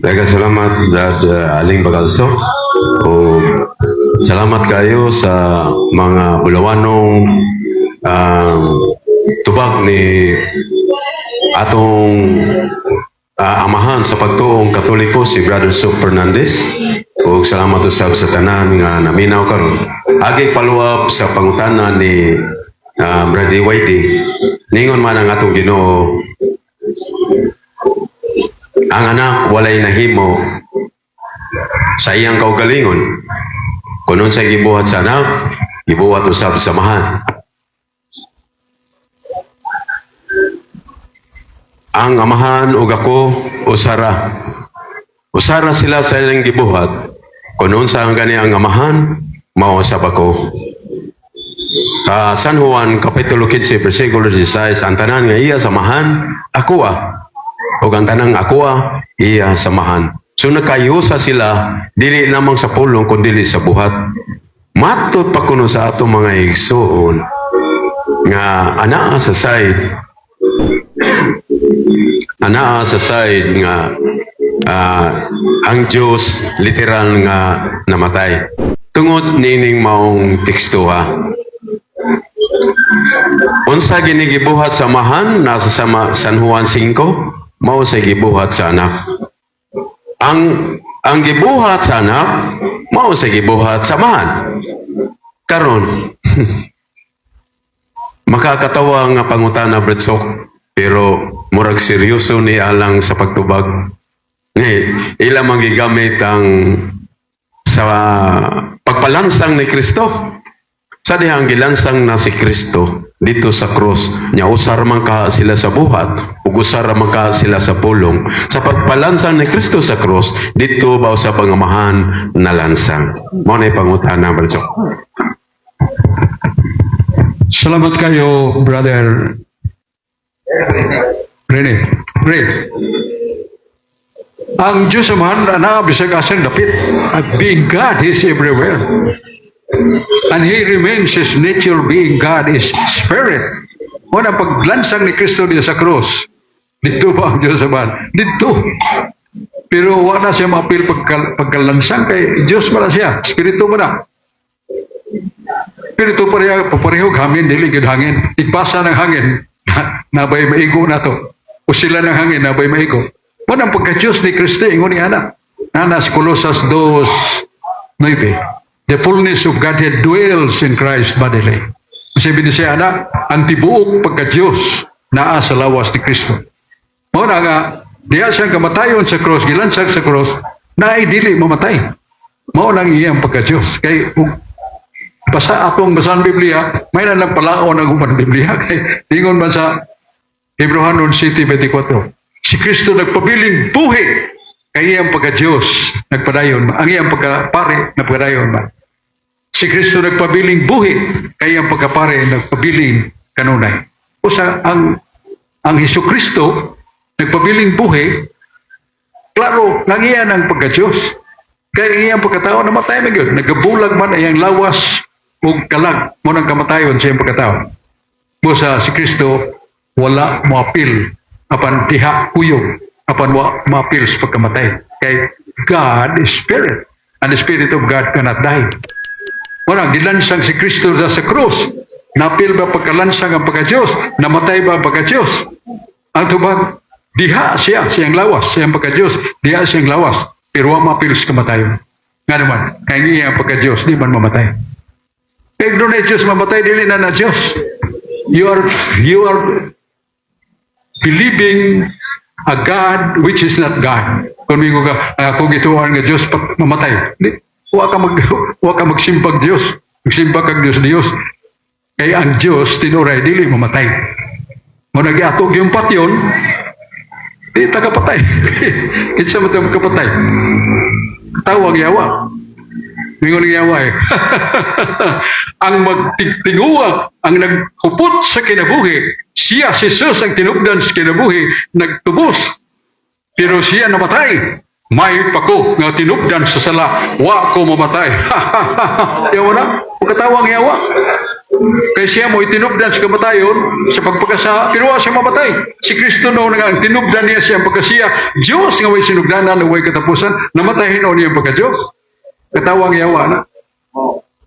Daghang salamat Brad Aling Bagalso. O salamat kayo sa mga bulawanong tubag ni atong amahan sa pagtuong Katoliko si Brother Sok Fernandez. O salamat usab sa tanan nga naminaw karon. Agi follow up sa pangutana ni Brother YD. Ningon man ang atong Ginoo, ang anak walay nahimo sa iyang kaugalingon. Kunon sa gibuhat sa anak, gibuhat usab sa amahan. ang amahan ug ako usara. Usara sila sa ilang gibuhat. Kung unsa ang gani ang amahan, mausab ako. Sa San Juan Kapitulo 15 versikulo 16, ang tanan nga iya samahan, ako ug ang tanang ako iya samahan. So nagkayusa sila dili lamang sa pulong kundi sa buhat. Matud pa kuno sa ato mga igsoon nga anaa sa side nga ang Diyos literal nga namatay. Tungod nining maong tekstuha. Unsa ginigibuhat sa amahan nasa San Juan 5, mao sa gibuhat sa anak. Ang gibuhat sa anak, mao sa gibuhat sa amahan. Karon, makakatawa nga pangutana, Bretsok, pero murag seryoso ni alang sa pagtubag. Ila magigamit ang sa pagpalansang ni Kristo. Sa dihang gilansang na si Kristo dito sa krus, nya usar man ka sila sa buhat, ug usar man ka sila sa pulong. Sa pagpalansang ni Kristo sa krus, dito ba sa pangamahan na lansang. Mao na pangutana, Bretsok. Salamat kayo, Brother Rene. Ang Diyos Amahan na bisag asang dapit. At being God, He is everywhere. And He remains His nature being God, is Spirit. Muna paglansang ni Kristo diya sa krus, dito ba ang Diyos Amahan? Dito. Pero wala siya maapil pagkalansang kay Diyos pala siya. Espiritu mo na. Espiritu parehog hangin, dili gid hangin. Ipasa ng hangin, nabay maigo na to. O sila ng hangin, nabay maigo. Muna pagka-Diyos ni Kristo, ingon ni anak. Nanas Colosas 2:9. The fullness of Godhead dwells in Christ bodily. Sabi ni siya, anak, ang tibuok pagka-Diyos naa sa lawas ni Kristo. Muna nga, diya siyang kamatayon sa cross, gilansag sa cross, na ay dili mamatay. Mao nang iyang pagka-Diyos. Kay atong basahan Biblia, may na lang palaon ang human Biblia. Kay tingon man sa Hebrehanon City 24. Si Kristo nagpabiling buhi kay iyang pagka-Diyos nagpadayon man. Ang iyang pagka-pare nagpadayon man. Si Kristo nagpabiling buhi kay iyang pagka-pare nagpabiling kanunay. Usa ang Hesukristo nagpabiling buhi, klaro lang iyan ang pagka-Diyos. Kaya iyang pagkatao namatay man yun. Nagabulag man iyang lawas o kalag mo nang kamatayon sa iyang pagkatao. Busa si Kristo wala moapil apan diha kuyog apan moapil sa pagkamatay. Kay God is Spirit and the Spirit of God cannot die. Muna, gilansang si Kristo sa krus. Napil ba pagkalansang ang pagka-Diyos? Namatay ba ang pagka-Diyos? Ang tubag, diha siyang lawas, siyang pagka-Diyos, diha siyang lawas. Pero wa mapil sa kamatayon. Nga naman, kaya niya ang pagka-Diyos, di man mamatay. Kaya doon na Diyos mamatay, dili na na Diyos. You are believing a God which is not God. Kung mingo ka, kung ito ang Diyos pag mamatay, huwag ka magsimbag Diyos. Magsimbag kang Diyos. Kaya ang Diyos, tinuray, dili mamatay. Kung nag-iatog yung patyon, di takapatay. Kinsa mo ito kapatay? Tawag yawa. Mingon ng yawa eh. Ang magtigtinguwa, ang nagkupot sa kinabuhi, siya si Jesus ang tinubdan sa kinabuhi, nagtubos. Pero siya namatay. May pako nga tinubdan sa sala, wa ko mamatay. Yawa na, pagkatawang yawa. Kaya siya mo itinubdan sa kamatayon sa pagpagkasa, pero wa siya mamatay. Si Kristo noon nga ang tinubdan niya siya pagkasiya, Diyos nga may sinugdanan na way katapusan, namatahin noon niya pagka-Diyos. Katawang yawa na.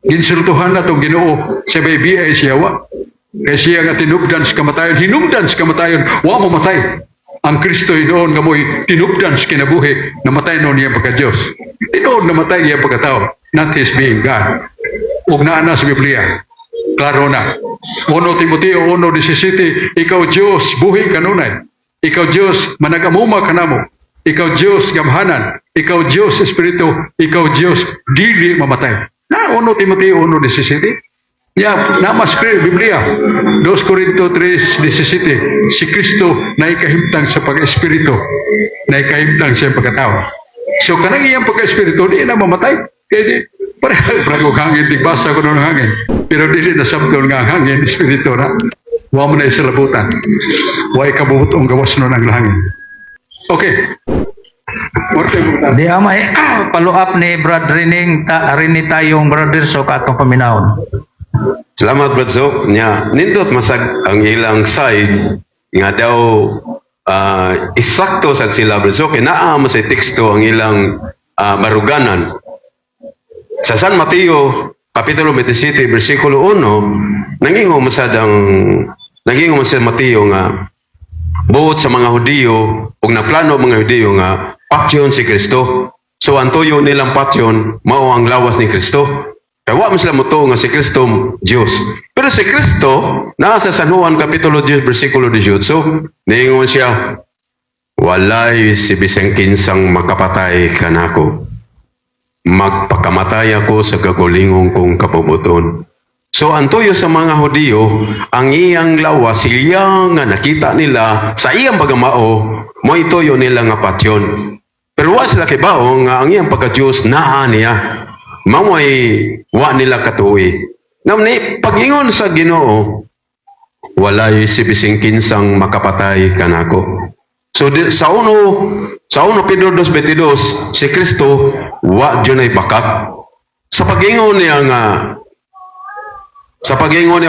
Ginsultuhan na itong Ginoo sa baby ay siya wa. Kaya siya nga tinubdan sa kamatayon, hinubdan sa kamatayon, wa mamatay. Ang Kristo noon nga mo'y tinubdan sa kinabuhi, namatay noon niya pagka-Diyos. Noon namatay niya pagka-tao, not His being God. Ug naana sa Biblia, klaro na. 1 Timoteo 1:17, ikaw Diyos, buhi kanunay. Ikaw Diyos, managamuma ka namo. Ikaw Diyos, gamhanan. Ikaw Diyos, Espiritu. Ikaw Diyos, dili mamatay. Na 1 Timoteo 1:17. namas Biblia. 2 Corinto 3:17. Si Kristo na ikahimtang sa pag-espiritu, na ikahimtang sa pagkatao. So kanang iyang pagka-espiritu, di na mamatay. Kaya di, parang hangin, tigbasa ko ng hangin. Pero dili na sabdol nga ang hangin, espiritu na. Wa mo na isalabutan. Wa ikabutong gawas nun ang hangin. Okay. Di amay follow up ni Brad Rining rini tayong brother so katong paminahon. Salamat Brotso. Nya nindot masag ang ilang side nga daw isakto sa sila Brotso kay naa mo sa teksto ang ilang baruganan. Sa San Mateo kapitulo 27 bersikulo 1 nangingo masad Mateo nga buot sa mga Hudiyo ug naplano mga Hudiyo nga patyon si Kristo. So ang tuyo nilang patyon mao ang lawas ni Kristo. Kaya wa man sila moto nga si Kristo Dios. Pero si Kristo nasa San Juan kapitulo 10 bersikulo 18 niingon siya, walay si bisang kinsang makapatay kanako. Magpakamatay ako sa kagulingong kong kapubuton. So ang tuyo sa mga Hudiyo, ang iyang lawas siya nga nakita nila sa iyang pagamao, mo ituyo nila nga patyon. Pero wa sila kibao nga ang iyang pagka-Diyos naa niya. Mamoy wa nila katuwi. Namni pag-ingon sa Ginoo, walay si bising kinsang makapatay kanako. So sa 1 Pedro 2:22, si Kristo wa dyan ay bakat. Sa pag-ingon niya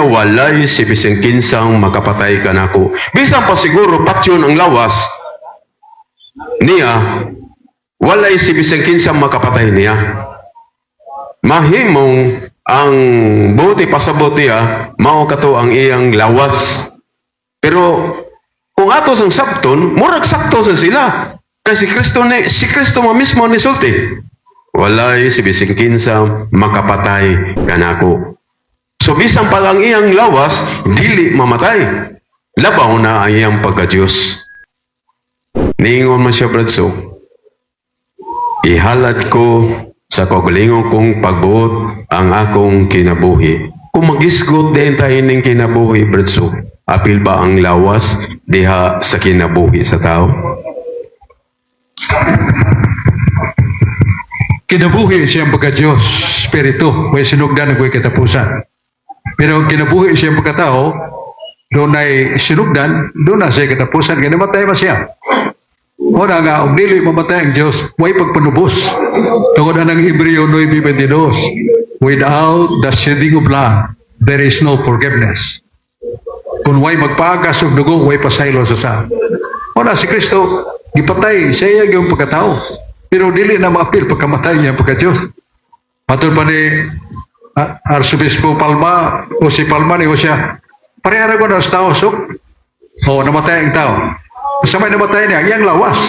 walay si bising kinsang makapatay kanako. Bisan pa siguro patyon ang lawas niya, walay si bising kinsang makapatay niya. Mahimong ang buti pasabot niya, mao kato ang iyang lawas. Pero kung ato sang sabton, murag sakto sa sila. Kasi si Kristo mo mismo ni sulti. Walay si bising kinsang makapatay kanako. So bisan pa ang iyang lawas, dili mamatay. Labaw na ang iyang pagka-Diyos. Niingon man siya, Bradso, ihalad ko sa kagalingon kong pagbuot ang akong kinabuhi. Kung magisgot din tayo ng kinabuhi, Bradso, apil ba ang lawas diha sa kinabuhi sa tao? Kinabuhi siyang pagka-Diyos, Espiritu, may sinugdan na ko'y katapusan. Pero kinabuhi siyang pagkatao, doon ay sinugdan, doon na siya katapusan, kaya namatay ba siya? Una nga, kung dili mamatay ang Diyos, may pagpanubos. Tungkol na ng Hebreo 9:22, without the shedding of blood, there is no forgiveness. Kung way magpaagas o dugo, way pasaylo sa. Una, si Kristo, gipatay, siya yung pagkatao. Pero dili na maapil pagkamatay niya pagka-Diyos. Matul pa ni Arsobispo Palma o si Palma ni Jose, parehara ko na sa tao, so, namatay ang tao. Sa may namatay niya, iyang lawas.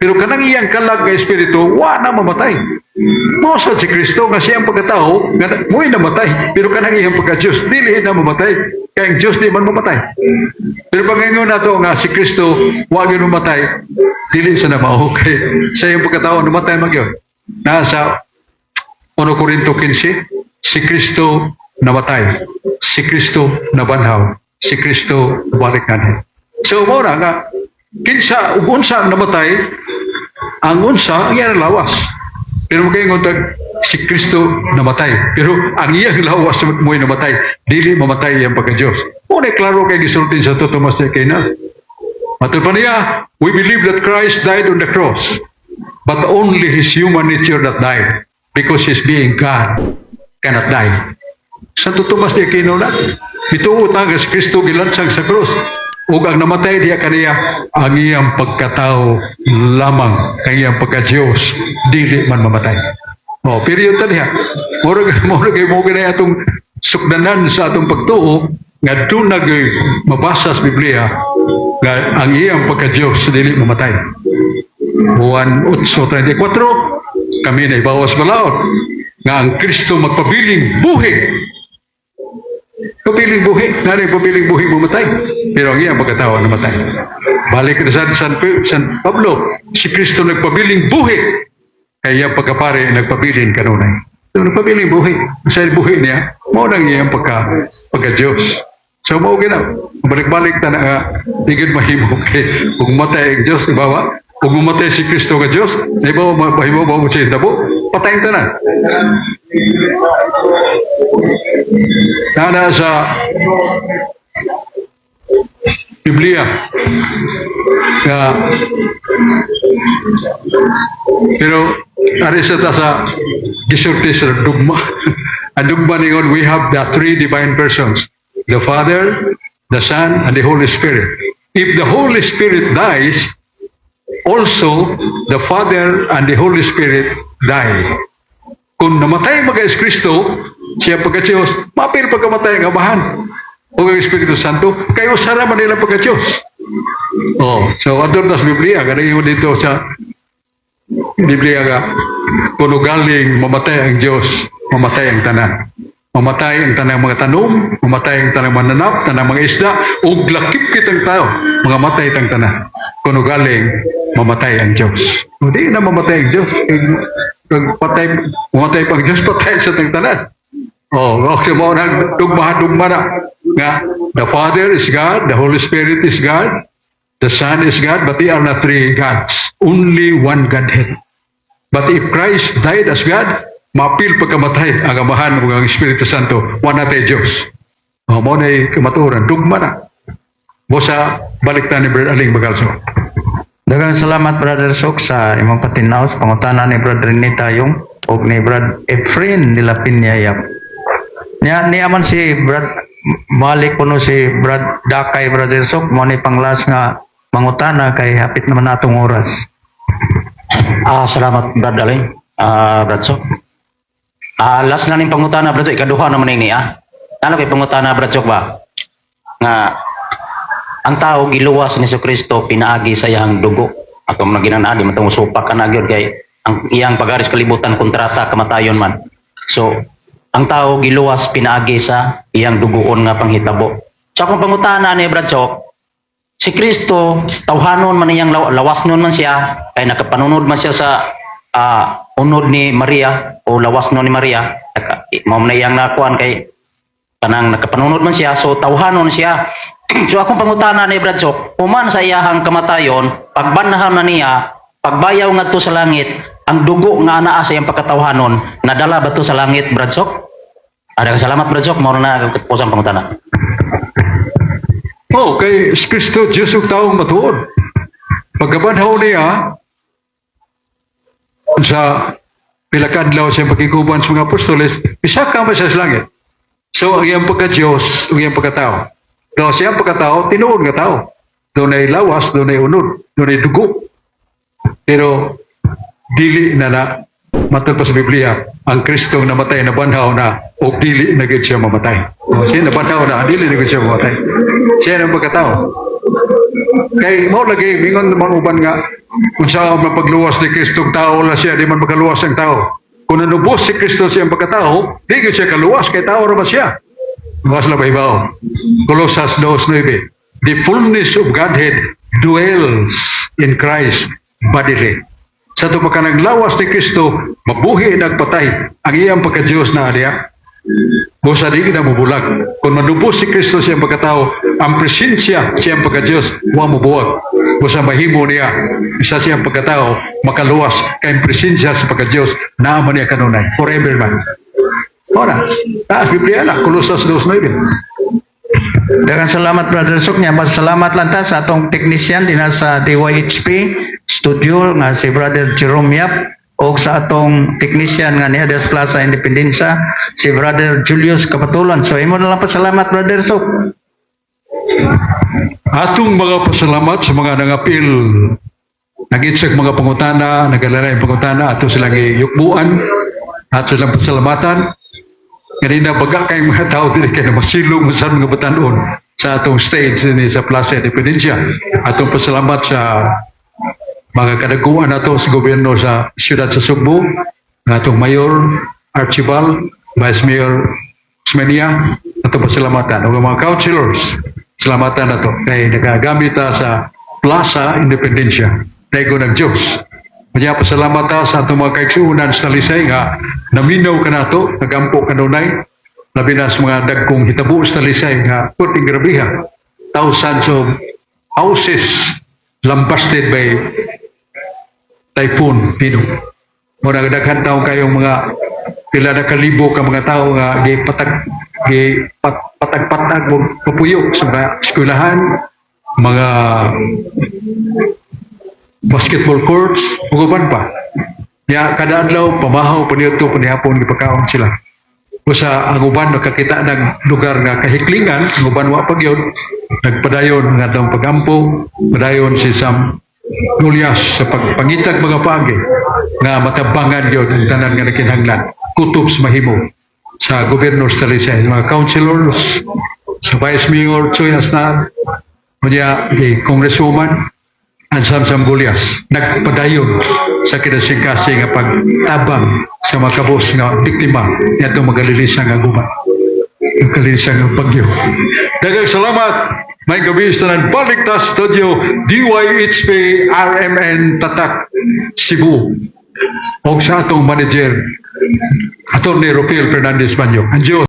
Pero kanang iyang kalag nga espiritu, wa na mamatay. Mosad si Kristo, nga siyang pagkatao, mo'y namatay. Pero kanang iyang pagka-Diyos, dili na mamatay. Kaya ang Diyos di man mamatay. Pero pag-ingon na to nga si Kristo, wa yun mamatay, dili sa namao. Kaya sa iyang pagkatao, namatay mag-yun. Nasa 1 Corinto 15, si Kristo namatay. Si Kristo nabanhaw. Si Kristo balikan. So, muna nga, kinsa, unsa ang namatay, ang unsa, ang iyang lawas. Pero magkaingon si Kristo namatay. Pero ang iyang lawas mo'y namatay. Dili mamatay iyang pagka-Diyos. Muna, klaro kay gisultin sa Thomas de Aquino. Matul pa niya, we believe that Christ died on the cross, but only his human nature that died, because his being God cannot die. Santo Tomas de Aquino na, ituot nga si Kristo gilansang sa krus. Ug ang namatay diya kaniya ang iyang pagkatao lamang, ang iyang pagka-Diyos, dili man mamatay. Period ta diha. Murag mo gina atong sukdanan sa atong pagtuo nga doon mabasa sa Biblia nga ang iyang pagka-Diyos dili mamatay. Juan 8:34, kami na ibawas malaot nga ang Kristo magpabiling buhi. Pabiling buhi, pabiling buhi mamatay. Pero ang iyang pagkatao namatay. Balik na San Pablo, si Kristo nagpabiling buhi. Kaya pagkapare nagpabiling kanunay. So, nagpabiling buhi. Sa buhi niya, mao nang iyang pagka-Diyos. So, mao gina, balik-balik ta na nga, higit mahimo kay kung matay ang Diyos, di ba ba? Kung mamatay si Kristo nga Diyos, di ba mahimo ba mo siya tabo? Patayin ta na. Nana sa Biblia pero ari sa ta sa gisulti sa dugma. Ang dugma ningon, we have the three divine persons, the Father, the Son, and the Holy Spirit. If the Holy Spirit dies, also the Father and the Holy Spirit die. Kung namatay mga Kristo, siya pagka-Diyos, mapil pagkamatay ang Amahan o ang Espiritu Santo, kayo sara man nila pagka-Diyos. So adon sa Biblia, ganun dito sa Biblia nga, kung galing mamatay ang Diyos, mamatay ang tanan. Mamatay ang tanang mga tanom, mamatay ang tanang mananap, tanang mga isda, ug lakip kitang tao, mga matay tang tanan. Kung galing mamatay ang Diyos. Hindi na mamatay ang Diyos. Mamatay pang Diyos, patay sa tang tanan. Okay mo na dugma na nga the Father is God, the Holy Spirit is God, the Son is God, but they are not three gods. Only one Godhead. But if Christ died as God, mapil pagkamatay ang Amahan ng ang Espiritu Santo, wala tayo Diyos. Mo na kamaturan, dugma na. Bosa, balik ni Brother Aling Magalso. Daghang salamat Brother Sok sa imong patinaw sa pangutana ni Brother Nita yung o ni Brad Efrain nila Pinyayap. Ni aman si Brad Malik kuno si Brad Dakay Brother Sok mo ni panglas nga mangutana kay hapit naman natong oras. Salamat Brad Aling. Brad Sok. Last na ning pangutana Brad Sok, ikaduha naman ini Ano kay pangutana Brad Sok ba? Nga ang tao giluwas ni Kristo pinaagi sa iyang dugo ato man ginanadi man tong supak kana gyud kay ang iyang pagaris kalibutan kontrata kamatayon man. So ang tao giluwas pinaagi sa iyang dugoon nga panghitabo. Sa akong pangutana ni Brad Sok, si Kristo tawhanon man iyang lawasnon man siya kay nakapanunod man siya sa unod ni Maria o lawasnon ni Maria. Mao na iyang nakuan kay kanang nakapanunod man siya so tawhanon siya. So akong pangutana ni Brad Sok, human sa iyahang kamatayon, pagbanahan na niya, pagbayaw ngadto sa langit, ang dugo nga anaa sa iyang pagkatawhanon, nadala ba to sa langit Brad Sok? Salamat Brad Sok, mao na pusang pangutana. Kay Kristo Diyos ug taong matuod. Pagkabanhaw niya sa pilakadlaw sa pagkikuban sa mga apostoles, pisaka man siya sa langit. So ang iyang pagka-Diyos, ang iyang pagkatao. Kaya siyang pagkatao, tinuod nga tao. Doon ay lawas, doon ay unod, doon ay dugo. Pero, dili na matod pa sa Biblia, ang Kristong namatay na banhaw na, o dili na gid siya mamatay. Siya na banhaw na, dili na gid siya mamatay. Siya ang pagkatao. Kay, mo lagi, mingon naman uban nga, kung saan mapagluwas ni Kristong tao la siya, di man makaluwas ang tao. Kung nanubos si Kristo siyang pagkatao, di gid siya kaluwas, kay tao naman siya. Mas labay ba? Colossus 2:9. The fullness of Godhead dwells in Christ bodily. Sa ito pagka naglawas ni Kristo, mabuhi nagpatay ang iyang pagka-Diyos na adya. Busa di kita mabulag. Kung manubos si Kristo siyang pagkatao, ang presensya siyang pagka-Diyos, huwag mabuwag. Busa mahimo niya, isa siyang pagkatao, makaluwas, kaya ang presensya sa pagka-Diyos, naaman niya kanunay, forever man. Ora, taas Biblia na, Colossus 2:9. Daghang salamat Brother Sok niya. Salamat lang ta sa atong technician din sa DYHP studio nga si Brother Jerome Yap o sa atong technician nga ni Adas Plaza Independencia si Brother Julius Kapatulan. So imo na lang pasalamat Brother Sok. Atong mga pasalamat sa mga nangapil nagitsag mga pangutana, nagalalay pangutana, ato silang yukbuan at silang pasalamatan. Kanina baga kayong mga tao din kaya masilong sa mga batanon sa atong stage din sa Plaza Independencia. Atong pasalamat sa mga kadaguan nato sa gobyerno sa siyudad sa Sugbo, atong Mayor Archibald, Vice Mayor Smenia, atong pasalamatan. O mga councilors, salamatan nato kay nagagamit sa Plaza Independencia. Dahil ng Diyos. Kanya pasalamat ta sa atong mga kaigsuunan sa Talisay nga naminaw ka nato, nagampo kanunay, labi na sa mga dagkong hitabo sa Talisay nga puting grabiha. Thousands of houses lambasted by typhoon Pinong. Muna daghan taong kayong mga pila na kalibo ka mga tao nga patag-patag o papuyo sa mga eskwelahan, mga basketball courts, uguban pa. Ya kada adlaw pamahaw paniadto panihapon gipakaon sila. Usa ang uban nakakita ng lugar nga kahiklingan, ang uban wa pagyod, nagpadayon nga daw pagampo, padayon si Sam Julius sa pagpangitag mga paagi nga matabangan yun ang tanan nga nakinhanglan. Kutob sa mahimo sa gobyerno sa Talisay, mga councilors, sa Vice Mayor Choy Asnar, kanya Congresswoman, ang Sam Gulyas, nagpadayon sa kinasingkasi nga pagtabang sa mga kabos nga biktima niya itong magalilisan nga gubat. Ang kalilisan nga bagyo. Daghang salamat. May gabi sa nagbalik ta studio DYHP RMN Tatak Cebu. O sa atong manager Atty. Rupil Fernandez Manyo. Ang Diyos